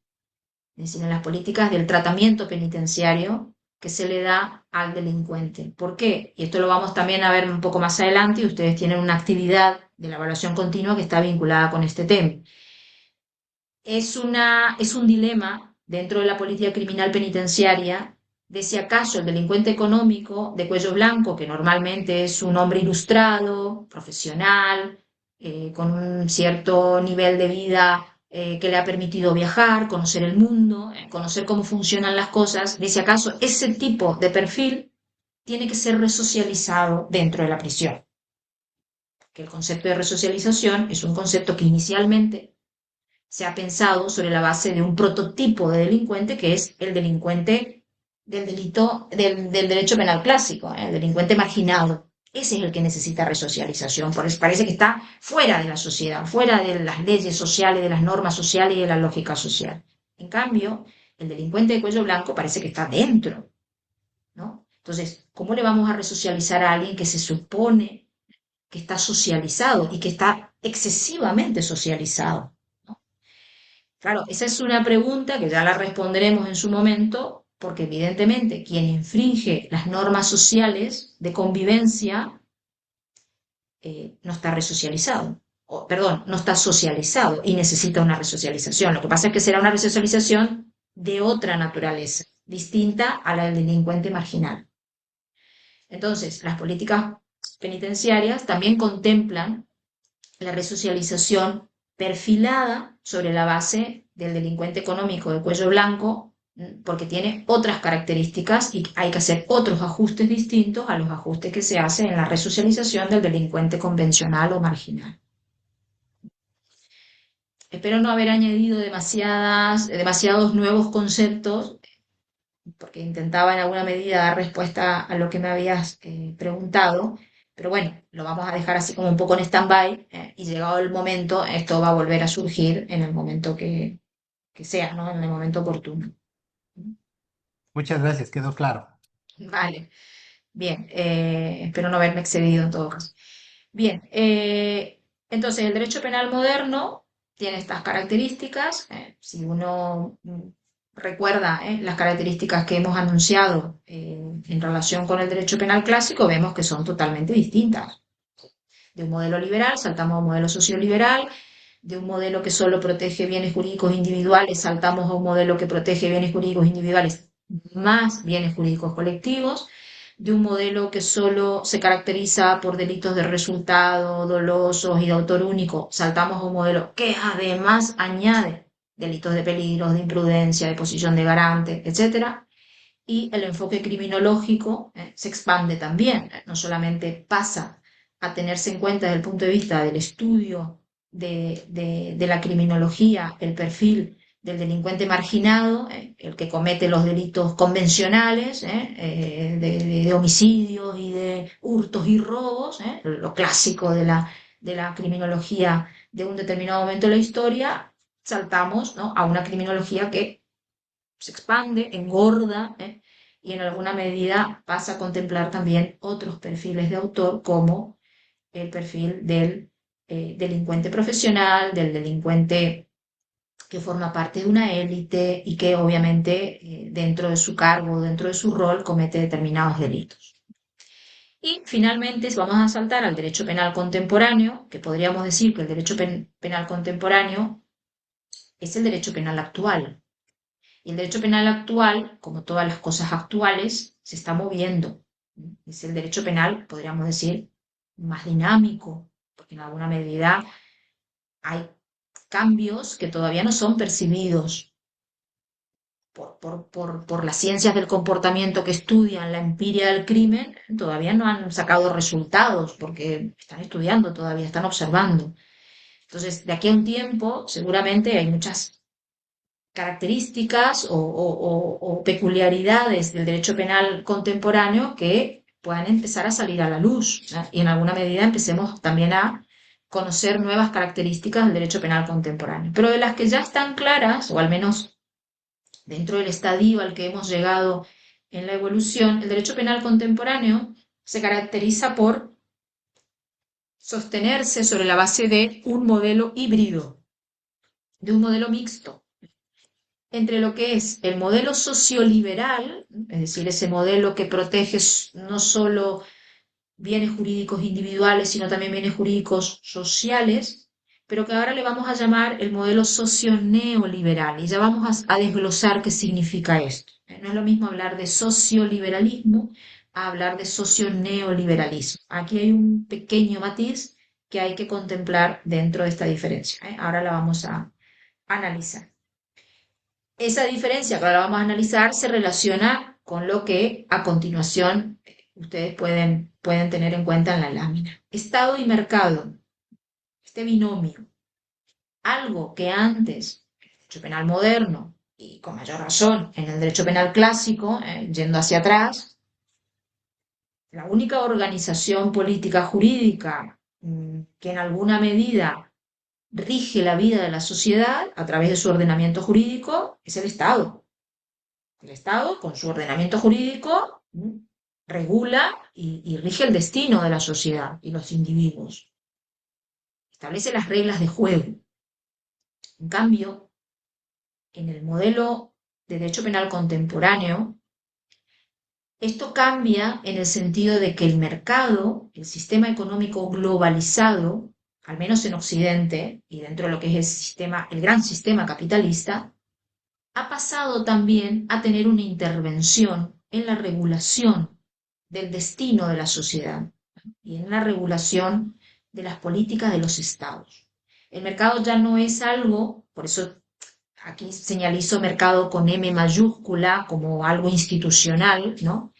es decir, en las políticas del tratamiento penitenciario que se le da al delincuente. ¿Por qué? Y esto lo vamos también a ver un poco más adelante, y ustedes tienen una actividad de la evaluación continua que está vinculada con este tema. Es un dilema dentro de la política criminal penitenciaria de si acaso el delincuente económico de cuello blanco, que normalmente es un hombre ilustrado, profesional, con un cierto nivel de vida que le ha permitido viajar, conocer el mundo, conocer cómo funcionan las cosas, de si acaso ese tipo de perfil tiene que ser resocializado dentro de la prisión. Que el concepto de resocialización es un concepto que inicialmente se ha pensado sobre la base de un prototipo de delincuente que es el delincuente del delito del derecho penal clásico, el delincuente marginado. Ese es el que necesita resocialización, porque parece que está fuera de la sociedad, fuera de las leyes sociales, de las normas sociales y de la lógica social. En cambio, El delincuente de cuello blanco parece que está dentro, ¿no? Entonces, ¿cómo le vamos a resocializar a alguien que se supone que está socializado y que está excesivamente socializado, ¿no? Claro, esa es una pregunta que ya la responderemos en su momento, porque evidentemente quien infringe las normas sociales de convivencia no está resocializado, o, perdón, no está socializado y necesita una resocialización. Lo que pasa es que será una resocialización de otra naturaleza, distinta a la del delincuente marginal. Entonces, las políticas penitenciarias también contemplan la resocialización perfilada sobre la base del delincuente económico de cuello blanco, porque tiene otras características y hay que hacer otros ajustes distintos a los ajustes que se hacen en la resocialización del delincuente convencional o marginal. Espero no haber añadido demasiados nuevos conceptos, porque intentaba en alguna medida dar respuesta a lo que me habías preguntado, pero bueno, lo vamos a dejar así como un poco en stand-by, y llegado el momento, esto va a volver a surgir en el momento que sea, ¿no? En el momento oportuno. Muchas gracias, quedó claro. Vale, bien, espero no haberme excedido en todo caso. Bien, entonces el derecho penal moderno tiene estas características. Si uno recuerda las características que hemos anunciado en relación con el derecho penal clásico, vemos que son totalmente distintas. De un modelo liberal saltamos a un modelo socioliberal, de un modelo que solo protege bienes jurídicos individuales saltamos a un modelo que protege bienes jurídicos individuales más bienes jurídicos colectivos, de un modelo que solo se caracteriza por delitos de resultado, dolosos y de autor único, saltamos a un modelo que además añade delitos de peligro, de imprudencia, de posición de garante, etcétera. Y el enfoque criminológico se expande también, no solamente pasa a tenerse en cuenta desde el punto de vista del estudio de la criminología, el perfil del delincuente marginado, el que comete los delitos convencionales, de homicidios y de hurtos y robos, lo clásico de la criminología de un determinado momento de la historia, saltamos, ¿no?, a una criminología que se expande, engorda, y en alguna medida pasa a contemplar también otros perfiles de autor, como el perfil del delincuente profesional, del delincuente que forma parte de una élite y que obviamente dentro de su cargo, dentro de su rol, comete determinados delitos. Y finalmente vamos a saltar al derecho penal contemporáneo, que podríamos decir que el derecho penal contemporáneo es el derecho penal actual. Y el derecho penal actual, como todas las cosas actuales, se está moviendo. Es el derecho penal, podríamos decir, más dinámico, porque en alguna medida hay cambios que todavía no son percibidos por las ciencias del comportamiento que estudian la empiria del crimen, todavía no han sacado resultados, porque están estudiando todavía, están observando. Entonces, de aquí a un tiempo, seguramente hay muchas características o peculiaridades del derecho penal contemporáneo que puedan empezar a salir a la luz, ¿no? Y en alguna medida empecemos también a conocer nuevas características del derecho penal contemporáneo. Pero de las que ya están claras, o al menos dentro del estadio al que hemos llegado en la evolución, el derecho penal contemporáneo se caracteriza por sostenerse sobre la base de un modelo híbrido, de un modelo mixto entre lo que es el modelo socioliberal, es decir, ese modelo que protege no solo bienes jurídicos individuales, sino también bienes jurídicos sociales, pero que ahora le vamos a llamar el modelo socio-neoliberal, y ya vamos a desglosar qué significa esto. No es lo mismo hablar de socioliberalismo a hablar de socio-neoliberalismo. Aquí hay un pequeño matiz que hay que contemplar dentro de esta diferencia. Ahora la vamos a analizar. Esa diferencia que ahora vamos a analizar se relaciona con lo que a continuación ustedes pueden tener en cuenta en la lámina. Estado y mercado, este binomio, algo que antes, en el derecho penal moderno, y con mayor razón en el derecho penal clásico, yendo hacia atrás, la única organización política jurídica que en alguna medida rige la vida de la sociedad a través de su ordenamiento jurídico es el Estado. El Estado, con su ordenamiento jurídico, regula y rige el destino de la sociedad y los individuos. Establece las reglas de juego. En cambio, en el modelo de derecho penal contemporáneo, esto cambia en el sentido de que el mercado, el sistema económico globalizado, al menos en Occidente y dentro de lo que es el gran sistema capitalista, ha pasado también a tener una intervención en la regulación del destino de la sociedad y en la regulación de las políticas de los estados. El mercado ya no es algo, por eso aquí señalizo mercado con M mayúscula como algo institucional, ¿no?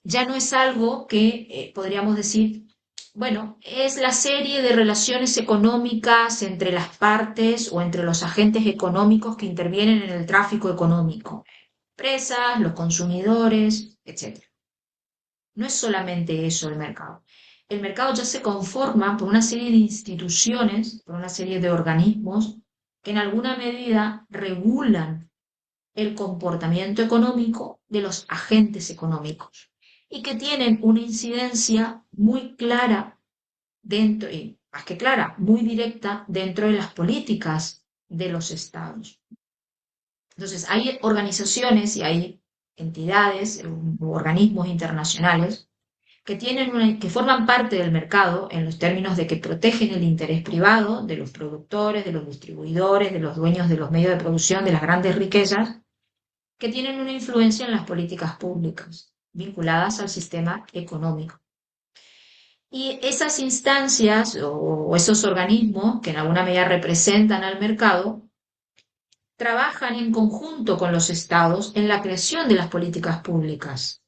Ya no es algo que podríamos decir, bueno, es la serie de relaciones económicas entre las partes o entre los agentes económicos que intervienen en el tráfico económico, empresas, los consumidores, etc. No es solamente eso el mercado. El mercado ya se conforma por una serie de instituciones, por una serie de organismos que en alguna medida regulan el comportamiento económico de los agentes económicos y que tienen una incidencia muy clara dentro, y más que clara, muy directa dentro de las políticas de los estados. Entonces, hay organizaciones y hay entidades u organismos internacionales que forman parte del mercado en los términos de que protegen el interés privado de los productores, de los distribuidores, de los dueños de los medios de producción, de las grandes riquezas, que tienen una influencia en las políticas públicas vinculadas al sistema económico. Y esas instancias o esos organismos que en alguna medida representan al mercado trabajan en conjunto con los estados en la creación de las políticas públicas.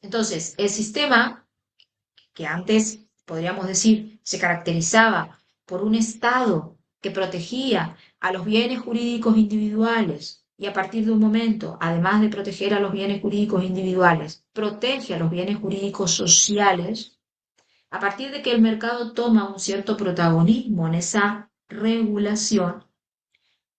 Entonces, el sistema que antes, podríamos decir, se caracterizaba por un estado que protegía a los bienes jurídicos individuales y a partir de un momento, además de proteger a los bienes jurídicos individuales, protege a los bienes jurídicos sociales, a partir de que el mercado toma un cierto protagonismo en esa regulación,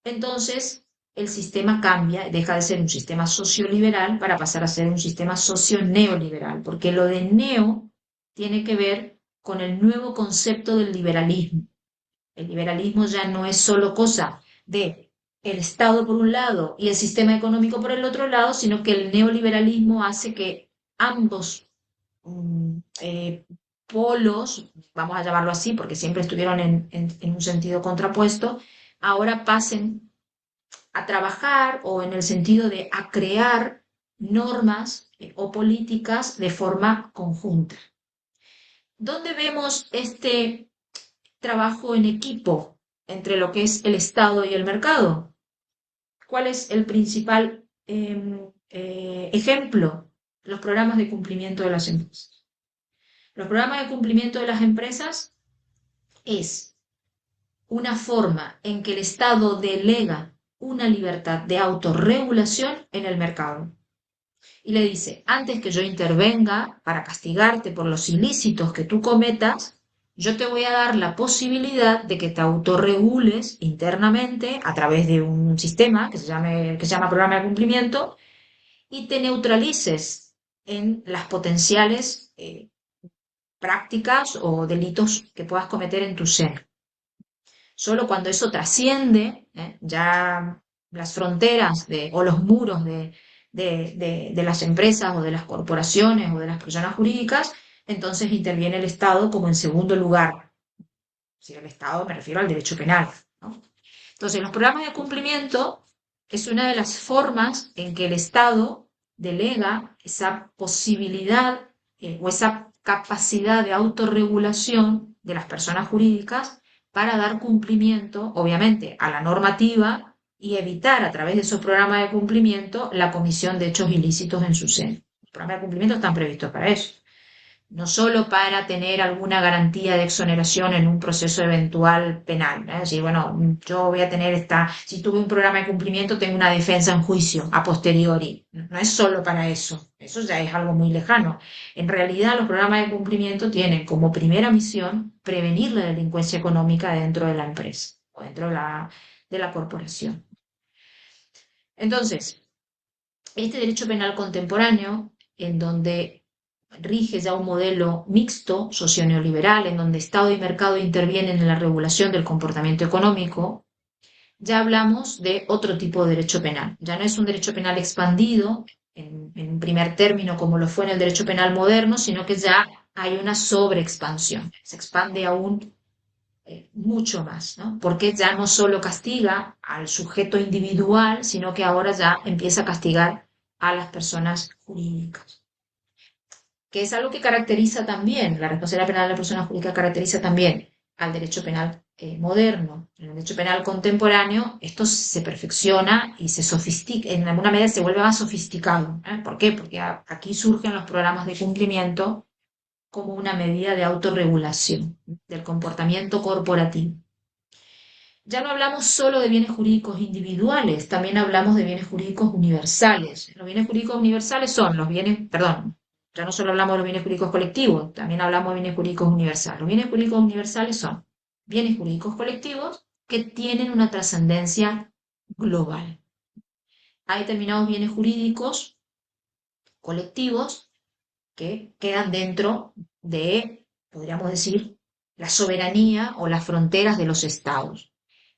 entonces el sistema cambia, deja de ser un sistema socioliberal para pasar a ser un sistema socio-neoliberal, porque lo de neo tiene que ver con el nuevo concepto del liberalismo. El liberalismo ya no es solo cosa de el Estado por un lado y el sistema económico por el otro lado, sino que el neoliberalismo hace que ambos polos, vamos a llamarlo así, porque siempre estuvieron en un sentido contrapuesto, ahora pasen a trabajar o en el sentido de a crear normas o políticas de forma conjunta. ¿Dónde vemos este trabajo en equipo entre lo que es el Estado y el mercado? ¿Cuál es el principal ejemplo? Los programas de cumplimiento de las empresas. Los programas de cumplimiento de las empresas es una forma en que el Estado delega una libertad de autorregulación en el mercado. Y le dice, antes que yo intervenga para castigarte por los ilícitos que tú cometas, yo te voy a dar la posibilidad de que te autorregules internamente a través de un sistema que se llama programa de cumplimiento y te neutralices en las potenciales prácticas o delitos que puedas cometer en tu seno. Solo cuando eso trasciende ya las fronteras o los muros de las empresas o de las corporaciones o de las personas jurídicas, entonces interviene el Estado como en segundo lugar. Si el Estado me refiero al derecho penal, ¿no? Entonces, los programas de cumplimiento es una de las formas en que el Estado delega esa posibilidad o esa capacidad de autorregulación de las personas jurídicas para dar cumplimiento, obviamente, a la normativa y evitar a través de esos programas de cumplimiento la comisión de hechos ilícitos en su seno. Los programas de cumplimiento están previstos para eso. No solo para tener alguna garantía de exoneración en un proceso eventual penal. Es decir, bueno, yo voy a tener si tuve un programa de cumplimiento, tengo una defensa en juicio a posteriori. No es solo para eso, eso ya es algo muy lejano. En realidad, los programas de cumplimiento tienen como primera misión prevenir la delincuencia económica dentro de la empresa o dentro de la corporación. Entonces, Este derecho penal contemporáneo, en donde rige ya un modelo mixto, socio-neoliberal, en donde Estado y mercado intervienen en la regulación del comportamiento económico, ya hablamos de otro tipo de derecho penal. Ya no es un derecho penal expandido en un primer término como lo fue en el derecho penal moderno, sino que ya hay una sobreexpansión. Se expande aún mucho más, ¿no? Porque ya no solo castiga al sujeto individual, sino que ahora ya empieza a castigar a las personas jurídicas, que es algo que caracteriza también, la responsabilidad penal de la persona jurídica caracteriza también al derecho penal moderno. En el derecho penal contemporáneo esto se perfecciona y se sofistica, en alguna medida se vuelve más sofisticado. ¿Por qué? Porque aquí surgen los programas de cumplimiento como una medida de autorregulación del comportamiento corporativo. Ya no hablamos solo de bienes jurídicos individuales, también hablamos de bienes jurídicos universales. Los bienes jurídicos universales son los bienes, perdón, ya no solo hablamos de los bienes jurídicos colectivos, también hablamos de bienes jurídicos universales. Los bienes jurídicos universales son bienes jurídicos colectivos que tienen una trascendencia global. Hay determinados bienes jurídicos colectivos que quedan dentro de, podríamos decir, la soberanía o las fronteras de los estados.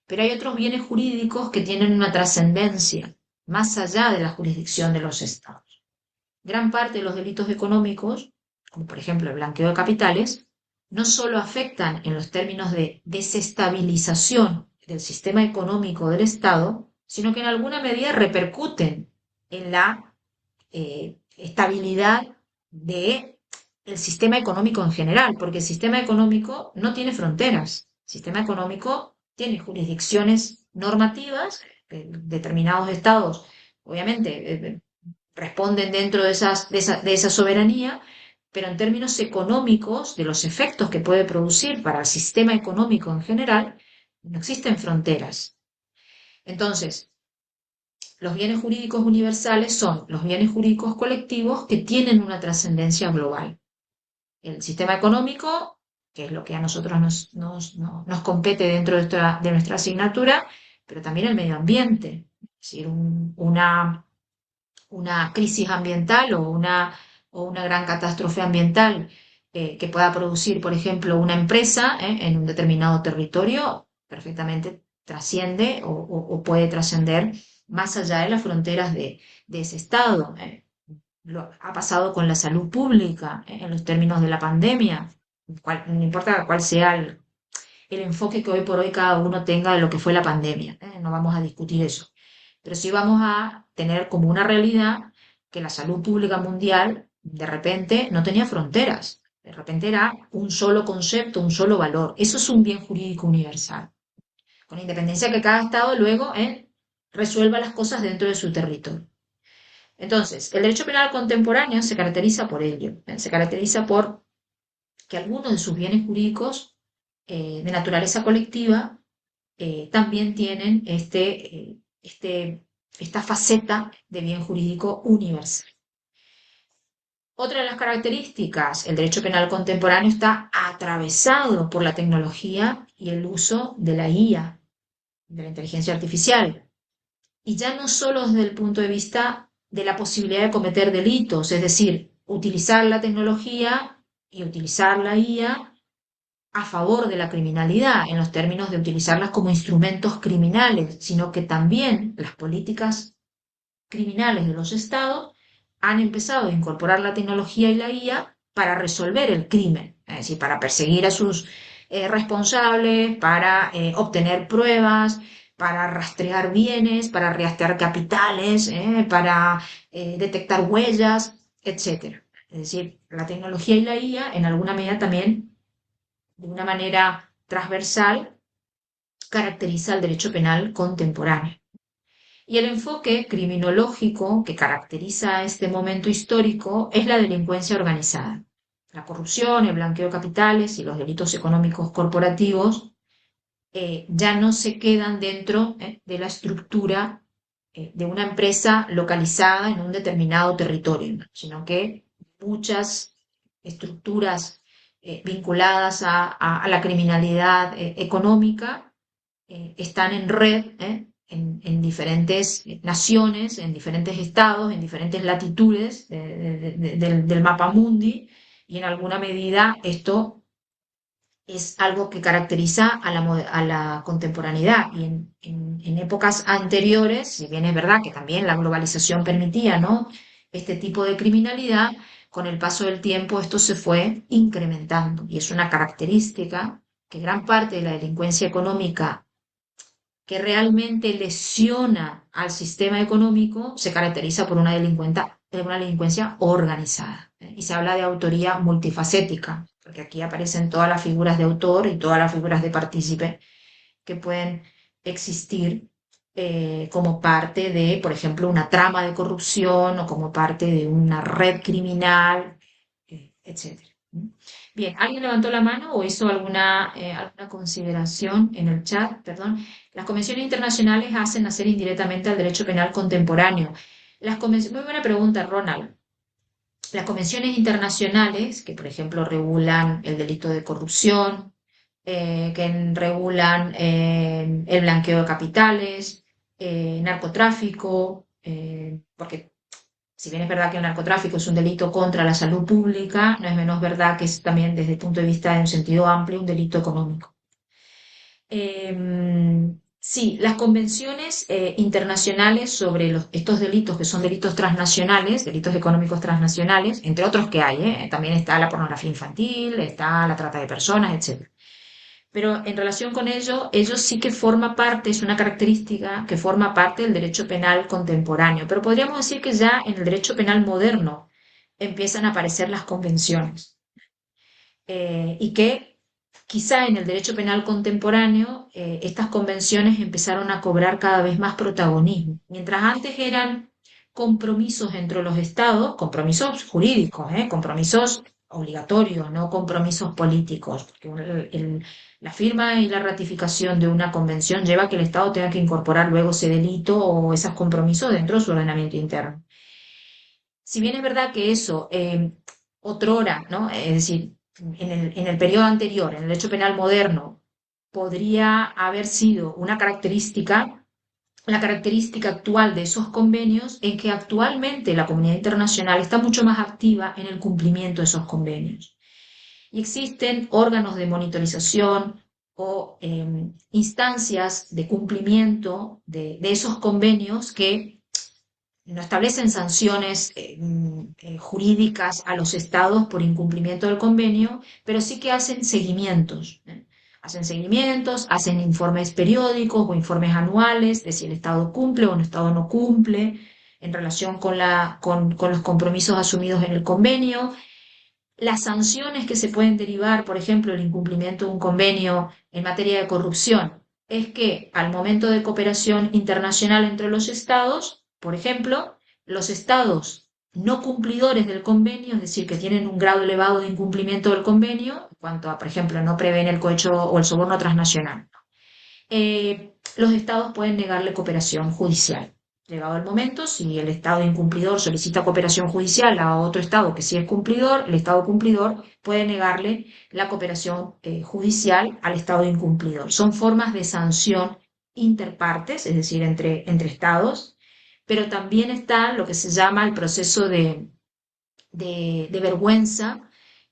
Pero hay otros bienes jurídicos que tienen una trascendencia más allá de la jurisdicción de los estados. Gran parte de los delitos económicos, como por ejemplo el blanqueo de capitales, no solo afectan en los términos de desestabilización del sistema económico del Estado, sino que en alguna medida repercuten en la estabilidad del sistema económico en general, porque el sistema económico no tiene fronteras. El sistema económico tiene jurisdicciones normativas, determinados estados, obviamente, responden dentro de esa soberanía, pero en términos económicos, de los efectos que puede producir para el sistema económico en general, no existen fronteras. Entonces, los bienes jurídicos universales son los bienes jurídicos colectivos que tienen una trascendencia global. El sistema económico, que es lo que a nosotros nos compete dentro de nuestra asignatura, pero también el medio ambiente. Es decir, una crisis ambiental o una gran catástrofe ambiental que pueda producir, por ejemplo, una empresa en un determinado territorio, perfectamente trasciende o puede trascender más allá de las fronteras de ese estado. Lo ha pasado con la salud pública en los términos de la pandemia, no importa cuál sea el enfoque que hoy por hoy cada uno tenga de lo que fue la pandemia, no vamos a discutir eso, pero sí vamos a tener como una realidad que la salud pública mundial de repente no tenía fronteras, de repente era un solo concepto, un solo valor. Eso es un bien jurídico universal, con independencia que cada estado luego resuelva las cosas dentro de su territorio. Entonces, el derecho penal contemporáneo se caracteriza por ello, se caracteriza por que algunos de sus bienes jurídicos de naturaleza colectiva también tienen esta faceta de bien jurídico universal. Otra de las características, el derecho penal contemporáneo está atravesado por la tecnología y el uso de la IA, de la inteligencia artificial. Y ya no solo desde el punto de vista de la posibilidad de cometer delitos, es decir, utilizar la tecnología y utilizar la IA a favor de la criminalidad, en los términos de utilizarlas como instrumentos criminales, sino que también las políticas criminales de los estados han empezado a incorporar la tecnología y la IA para resolver el crimen, es decir, para perseguir a sus responsables, para obtener pruebas, para rastrear bienes, para rastrear capitales, para detectar huellas, etcétera. Es decir, la tecnología y la IA en alguna medida también, de una manera transversal, caracteriza el derecho penal contemporáneo. Y el enfoque criminológico que caracteriza este momento histórico es la delincuencia organizada. La corrupción, el blanqueo de capitales y los delitos económicos corporativos ya no se quedan dentro de la estructura de una empresa localizada en un determinado territorio, sino que muchas estructuras vinculadas a la criminalidad económica están en red en diferentes naciones, en diferentes estados, en diferentes latitudes del mapa mundi, y en alguna medida esto es algo que caracteriza a la contemporaneidad. Y en épocas anteriores, si bien es verdad que también la globalización permitía, ¿no?, este tipo de criminalidad, con el paso del tiempo esto se fue incrementando. Y es una característica que gran parte de la delincuencia económica que realmente lesiona al sistema económico se caracteriza por una delincuencia organizada. Y se habla de autoría multifacética, porque aquí aparecen todas las figuras de autor y todas las figuras de partícipe que pueden existir como parte de, por ejemplo, una trama de corrupción o como parte de una red criminal, etcétera. Bien, ¿alguien levantó la mano o hizo alguna consideración en el chat? Perdón. Las convenciones internacionales hacen nacer indirectamente al derecho penal contemporáneo. Muy buena pregunta, Ronald. Las convenciones internacionales, que por ejemplo regulan el delito de corrupción, que regulan el blanqueo de capitales, narcotráfico, porque si bien es verdad que el narcotráfico es un delito contra la salud pública, no es menos verdad que es también desde el punto de vista de un sentido amplio un delito económico. Sí, las convenciones internacionales sobre estos delitos que son delitos transnacionales, delitos económicos transnacionales, entre otros que hay, también está la pornografía infantil, está la trata de personas, etc. Pero en relación con ello sí que forma parte, es una característica que forma parte del derecho penal contemporáneo. Pero podríamos decir que ya en el derecho penal moderno empiezan a aparecer las convenciones. Y que quizá en el derecho penal contemporáneo estas convenciones empezaron a cobrar cada vez más protagonismo. Mientras antes eran compromisos entre los estados, compromisos jurídicos, compromisos obligatorios, no compromisos políticos, porque la firma y la ratificación de una convención lleva a que el Estado tenga que incorporar luego ese delito o esos compromisos dentro de su ordenamiento interno. Si bien es verdad que eso, otrora, ¿no? Es decir, en el periodo anterior, en el derecho penal moderno, podría haber sido una característica, la característica actual de esos convenios es que actualmente la comunidad internacional está mucho más activa en el cumplimiento de esos convenios. Y existen órganos de monitorización o instancias de cumplimiento de esos convenios que no establecen sanciones jurídicas a los estados por incumplimiento del convenio, pero sí que hacen seguimientos. Hacen seguimientos, hacen informes periódicos o informes anuales de si el Estado cumple o el Estado no cumple en relación con los compromisos asumidos en el convenio. Las sanciones que se pueden derivar, por ejemplo, el incumplimiento de un convenio en materia de corrupción, es que al momento de cooperación internacional entre los estados, por ejemplo, los estados no cumplidores del convenio, es decir, que tienen un grado elevado de incumplimiento del convenio, en cuanto a, por ejemplo, no prevén el cohecho o el soborno transnacional, los estados pueden negarle cooperación judicial. Llegado el momento, si el Estado incumplidor solicita cooperación judicial a otro Estado que sí es cumplidor, el Estado cumplidor puede negarle la cooperación judicial al Estado incumplidor. Son formas de sanción interpartes, es decir, entre Estados, pero también está lo que se llama el proceso de vergüenza,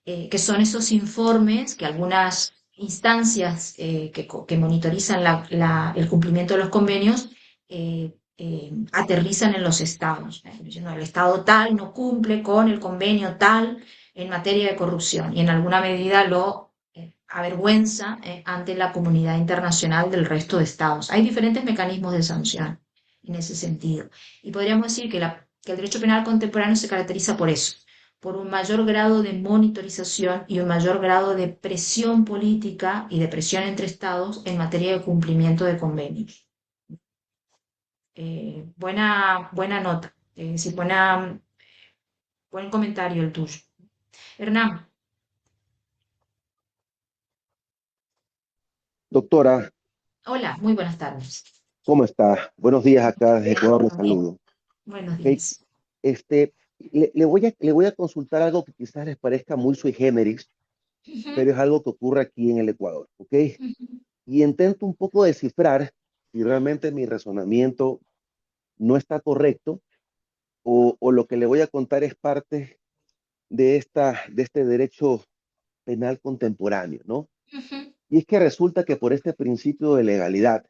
que son esos informes que algunas instancias que monitorizan el cumplimiento de los convenios aterrizan en los estados, diciendo el estado tal no cumple con el convenio tal en materia de corrupción y en alguna medida lo avergüenza ante la comunidad internacional del resto de estados. Hay diferentes mecanismos de sanción en ese sentido. Y podríamos decir que el derecho penal contemporáneo se caracteriza por eso, por un mayor grado de monitorización y un mayor grado de presión política y de presión entre estados en materia de cumplimiento de convenios. Buena nota, sí, buen comentario el tuyo. Hernán, Doctora, hola, muy buenas tardes. ¿cómo está? Buenos días acá desde Ecuador, les Bien, saludo. buenos Ok, días. le voy a consultar algo que quizás les parezca muy sui generis, Ujú, pero es algo que ocurre aquí en el Ecuador, ¿ok? ujú, Y intento un poco descifrar si realmente mi razonamiento no está correcto o lo que le voy a contar es parte de este derecho penal contemporáneo, ¿no? Ujú. Y es que resulta que por este principio de legalidad,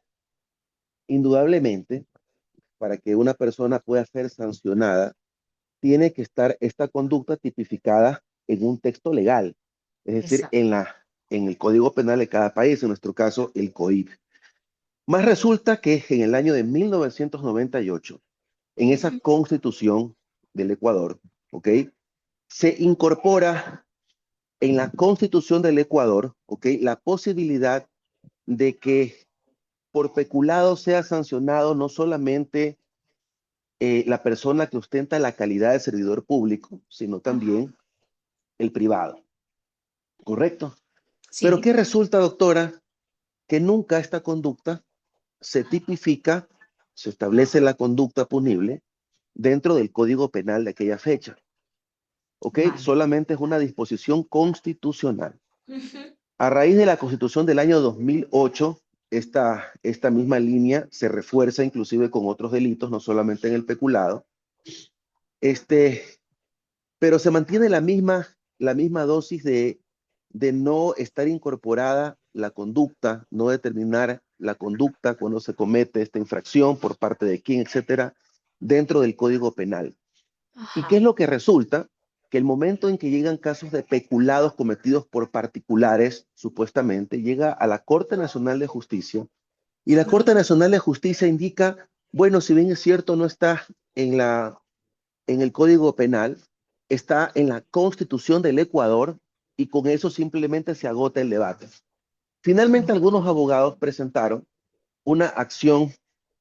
indudablemente, para que una persona pueda ser sancionada, tiene que estar esta conducta tipificada en un texto legal, es decir, Exacto. en el Código Penal de cada país, en nuestro caso, el COIP. Más resulta que en el año de 1998, en esa Ujú. constitución del Ecuador, ¿ok? Se incorpora en la constitución del Ecuador, ¿ok? La posibilidad de que por peculado sea sancionado no solamente la persona que ostenta la calidad de servidor público, sino Ajá. también el privado, ¿correcto? Pero Sí. ¿qué resulta, doctora? Que nunca esta conducta se tipifica, se establece la conducta punible dentro del Código Penal de aquella fecha, ¿ok? Vale. Solamente es una disposición constitucional. Ujú. A raíz de la Constitución del año 2008, esta misma línea se refuerza inclusive con otros delitos, no solamente en el peculado, este, pero se mantiene la misma dosis de no estar incorporada la conducta, no determinar la conducta cuando se comete esta infracción, por parte de quién, etcétera, dentro del Código Penal. ¿Y qué es Ajá. lo que resulta? Que el momento en que llegan casos de peculados cometidos por particulares, supuestamente, llega a la Corte Nacional de Justicia y la Corte Nacional de Justicia indica, bueno, si bien es cierto, no está en en el Código Penal, está en la Constitución del Ecuador y con eso simplemente se agota el debate. Finalmente, algunos abogados presentaron una acción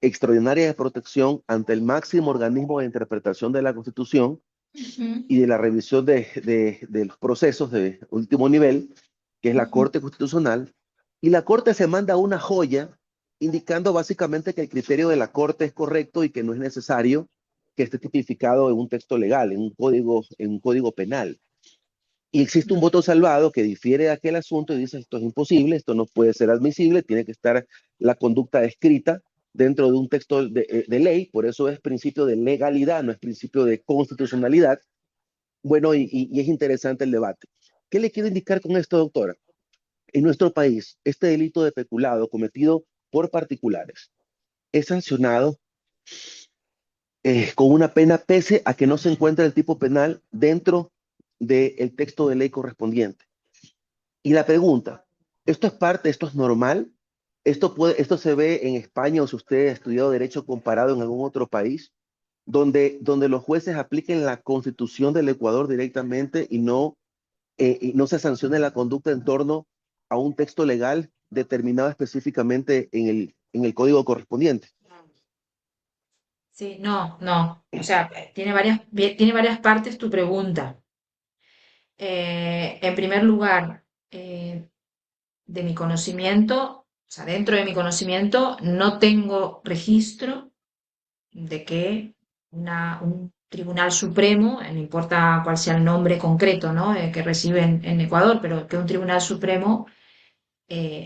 extraordinaria de protección ante el máximo organismo de interpretación de la Constitución Ujú. y de la revisión de los procesos de último nivel, que es la Ujú. Corte Constitucional, y la Corte se manda una joya indicando básicamente que el criterio de la Corte es correcto y que no es necesario que esté tipificado en un texto legal, en un código penal. Y existe un voto salvado que difiere de aquel asunto y dice esto es imposible, esto no puede ser admisible, tiene que estar la conducta escrita dentro de un texto de ley, por eso es principio de legalidad, no es principio de constitucionalidad. Bueno, y es interesante el debate. ¿Qué le quiero indicar con esto, doctora? En nuestro país, este delito de peculado cometido por particulares es sancionado con una pena pese a que no se encuentra el tipo penal dentro del texto de ley correspondiente. Y la pregunta, ¿esto es parte, esto es normal? Esto se ve en España o si usted ha estudiado derecho comparado en algún otro país, donde los jueces apliquen la constitución del Ecuador directamente y no se sancione la conducta en torno a un texto legal determinado específicamente en el código correspondiente. Sí, no, no. O sea, tiene varias partes tu pregunta. En primer lugar, de mi conocimiento, o sea, dentro de mi conocimiento, no tengo registro de que un Tribunal Supremo, no importa cuál sea el nombre concreto, ¿no? Que recibe en Ecuador, pero que un Tribunal Supremo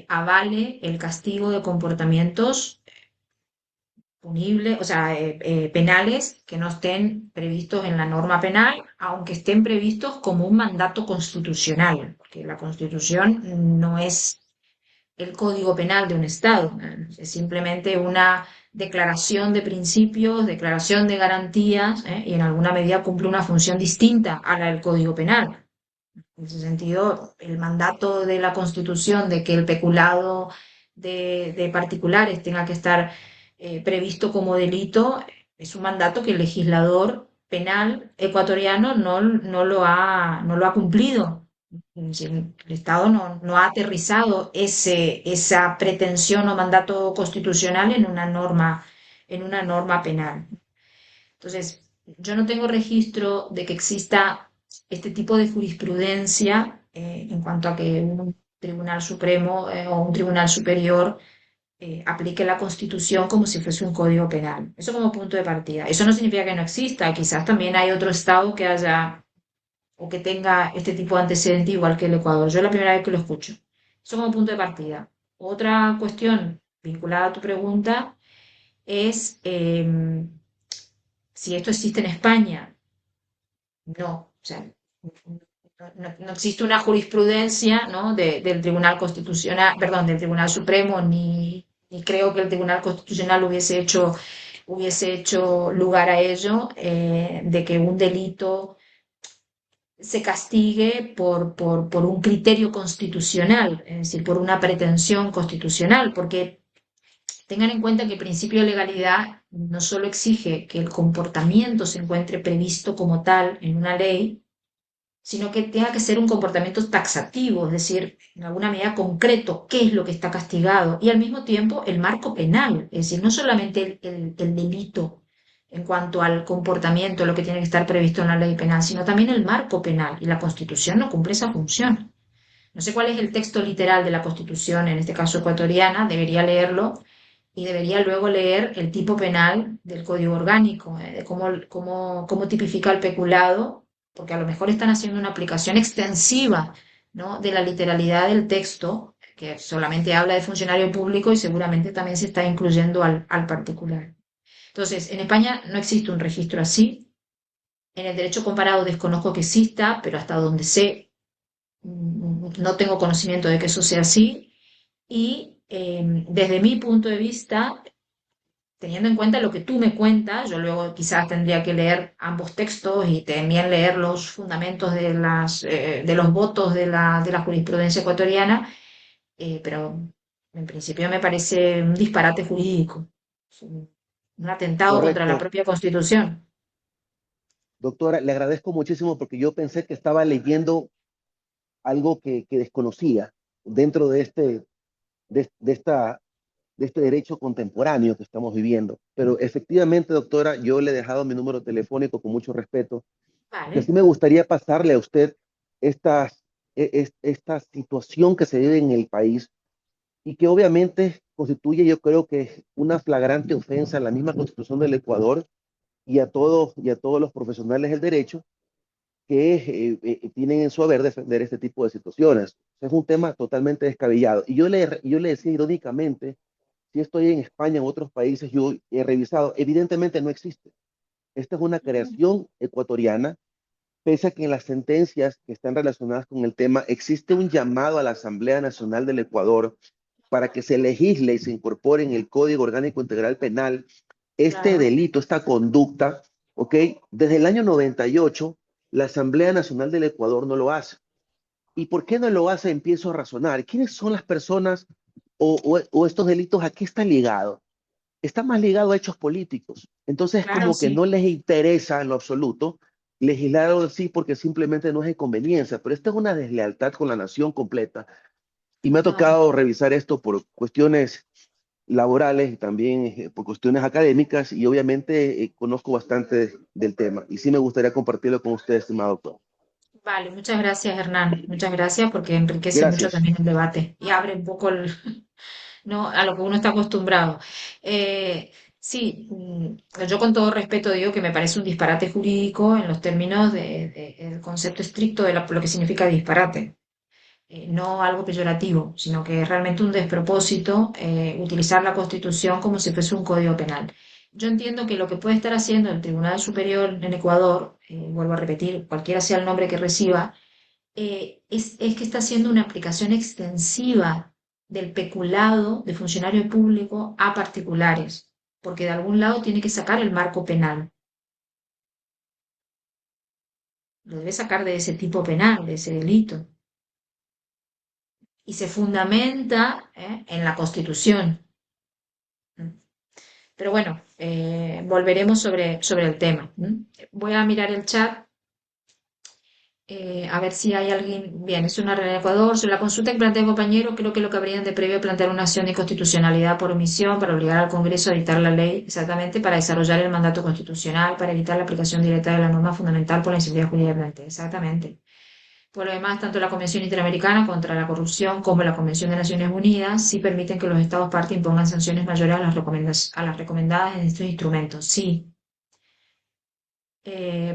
avale el castigo de comportamientos punibles, o sea, penales que no estén previstos en la norma penal, aunque estén previstos como un mandato constitucional, porque la Constitución no es el código penal de un Estado, es simplemente una declaración de principios, declaración de garantías, y en alguna medida cumple una función distinta a la del Código Penal. En ese sentido, el mandato de la Constitución de que el peculado de particulares tenga que estar previsto como delito es un mandato que el legislador penal ecuatoriano no lo ha cumplido. Si el Estado no ha aterrizado esa pretensión o mandato constitucional en una norma penal. Entonces, yo no tengo registro de que exista este tipo de jurisprudencia en cuanto a que un tribunal supremo o un tribunal superior aplique la Constitución como si fuese un código penal. Eso como punto de partida. Eso no significa que no exista. Quizás también hay otro estado que haya o que tenga este tipo de antecedente igual que el Ecuador. Yo es la primera vez que lo escucho. Eso como punto de partida. Otra cuestión vinculada a tu pregunta, es si esto existe en España. No, o sea, no existe una jurisprudencia, ¿no? del Tribunal Constitucional, perdón, del Tribunal Supremo, ni creo que el Tribunal Constitucional hubiese hecho lugar a ello, de que un delito se castigue por un criterio constitucional, es decir, por una pretensión constitucional, porque tengan en cuenta que el principio de legalidad no solo exige que el comportamiento se encuentre previsto como tal en una ley, sino que tenga que ser un comportamiento taxativo, es decir, en alguna medida concreto, qué es lo que está castigado, y al mismo tiempo el marco penal, es decir, no solamente el delito en cuanto al comportamiento, lo que tiene que estar previsto en la ley penal, sino también el marco penal, y la Constitución no cumple esa función. No sé cuál es el texto literal de la Constitución, en este caso ecuatoriana, debería leerlo, y debería luego leer el tipo penal del Código Orgánico, de cómo tipifica el peculado, porque a lo mejor están haciendo una aplicación extensiva, ¿no? de la literalidad del texto, que solamente habla de funcionario público y seguramente también se está incluyendo al particular. Entonces, en España no existe un registro así. En el derecho comparado desconozco que exista, pero hasta donde sé, no tengo conocimiento de que eso sea así. Y desde mi punto de vista, teniendo en cuenta lo que tú me cuentas, yo luego quizás tendría que leer ambos textos y también leer los fundamentos de los votos de la jurisprudencia ecuatoriana, pero en principio me parece un disparate jurídico, un atentado contra la Correcto. propia Constitución. Doctora, le agradezco muchísimo porque yo pensé que estaba leyendo algo que desconocía dentro de esta, de este derecho contemporáneo que estamos viviendo. Pero efectivamente, doctora, yo le he dejado mi número telefónico con mucho respeto, que sí Vale, me gustaría pasarle a usted estas, esta situación que se vive en el país y que obviamente constituye, yo creo que una flagrante ofensa a la misma Constitución del Ecuador y a todos los profesionales del derecho que tienen en su haber defender este tipo de situaciones. Es un tema totalmente descabellado. Y yo le decía irónicamente, si estoy en España, en otros países, yo he revisado, evidentemente no existe. Esta es una creación ecuatoriana, pese a que en las sentencias que están relacionadas con el tema existe un llamado a la Asamblea Nacional del Ecuador para que se legisle y se incorpore en el Código Orgánico Integral Penal este claro, delito, esta conducta, ¿ok? Desde el año 98, la Asamblea Nacional del Ecuador no lo hace. ¿Y por qué no lo hace? Empiezo a razonar. ¿Quiénes son las personas o estos delitos? ¿A qué están ligados? Está más ligado a hechos políticos. Entonces, claro, como que sí. no les interesa en lo absoluto legislar algo así porque simplemente no es de conveniencia. Pero esta es una deslealtad con la nación completa. Y me ha No, tocado revisar esto por cuestiones laborales y también por cuestiones académicas y obviamente conozco bastante del tema y sí me gustaría compartirlo con usted, estimado doctor. vale, muchas gracias, Hernán. Muchas gracias porque enriquece mucho Gracias. también el debate y abre un poco ¿no? a lo que uno está acostumbrado. Sí, yo con todo respeto digo que me parece un disparate jurídico en los términos del concepto estricto de lo que significa disparate. No algo peyorativo, sino que es realmente un despropósito utilizar la Constitución como si fuese un código penal. Yo entiendo que lo que puede estar haciendo el Tribunal Superior en Ecuador, vuelvo a repetir, cualquiera sea el nombre que reciba, es que está haciendo una aplicación extensiva del peculado de funcionario público a particulares, porque de algún lado tiene que sacar el marco penal, lo debe sacar de ese tipo penal, de ese delito, y se fundamenta en la Constitución. Pero bueno, volveremos sobre el tema. Voy a mirar el chat, a ver si hay alguien. Bien, es una reunión de Ecuador. Sobre la consulta que plantea el compañero, creo que lo que habrían de previo plantear una acción de inconstitucionalidad por omisión para obligar al Congreso a dictar la ley, exactamente para desarrollar el mandato constitucional, para evitar la aplicación directa de la norma fundamental por la inseguridad jurídica plantea. Exactamente. Por lo demás, tanto la Convención Interamericana contra la Corrupción como la Convención de Naciones Unidas sí permiten que los Estados partes impongan sanciones mayores a las recomendadas en estos instrumentos. Sí.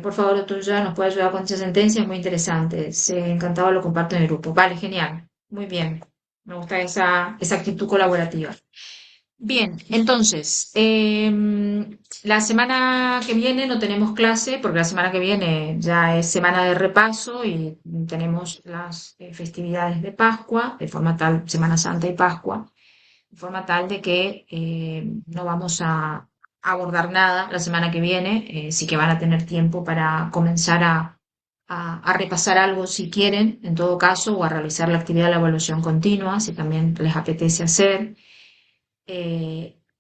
Por favor, tú ya nos puede ayudar con esa sentencia, es muy interesante. Encantado, lo comparto en el grupo. Vale, genial. Muy bien. Me gusta esa actitud colaborativa. Bien, entonces, la semana que viene no tenemos clase porque la semana que viene ya es semana de repaso y tenemos las festividades de Pascua, de forma tal, Semana Santa y Pascua, de forma tal de que no vamos a abordar nada la semana que viene, sí que van a tener tiempo para comenzar a repasar algo si quieren, en todo caso, o a realizar la actividad de la evaluación continua, si también les apetece hacer.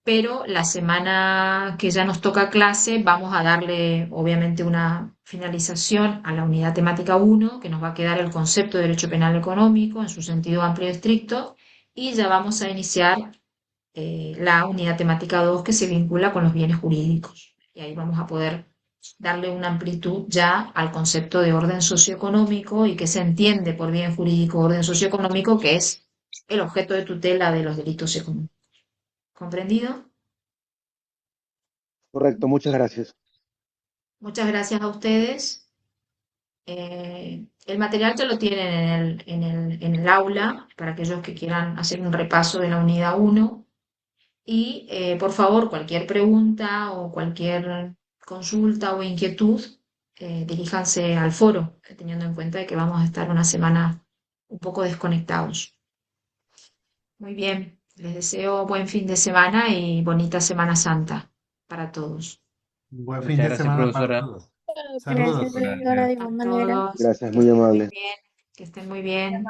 Pero la semana que ya nos toca clase vamos a darle obviamente una finalización a la unidad temática 1, que nos va a quedar el concepto de derecho penal económico en su sentido amplio y estricto, y ya vamos a iniciar la unidad temática 2 que se vincula con los bienes jurídicos. Y ahí vamos a poder darle una amplitud ya al concepto de orden socioeconómico y que se entiende por bien jurídico orden socioeconómico, que es el objeto de tutela de los delitos económicos. ¿Comprendido? Correcto, muchas gracias. Muchas gracias a ustedes. El material ya lo tienen en el aula para aquellos que quieran hacer un repaso de la unidad 1. Y por favor, cualquier pregunta o cualquier consulta o inquietud, diríjanse al foro, teniendo en cuenta de que vamos a estar una semana un poco desconectados. Muy bien, les deseo buen fin de semana y bonita Semana Santa para todos. Buen fin Muchas de gracias, semana para profesora. todos. Gracias, Saludos. profesora, de igual A manera. todos, Gracias, que muy estén muy amable. bien, que estén muy bien.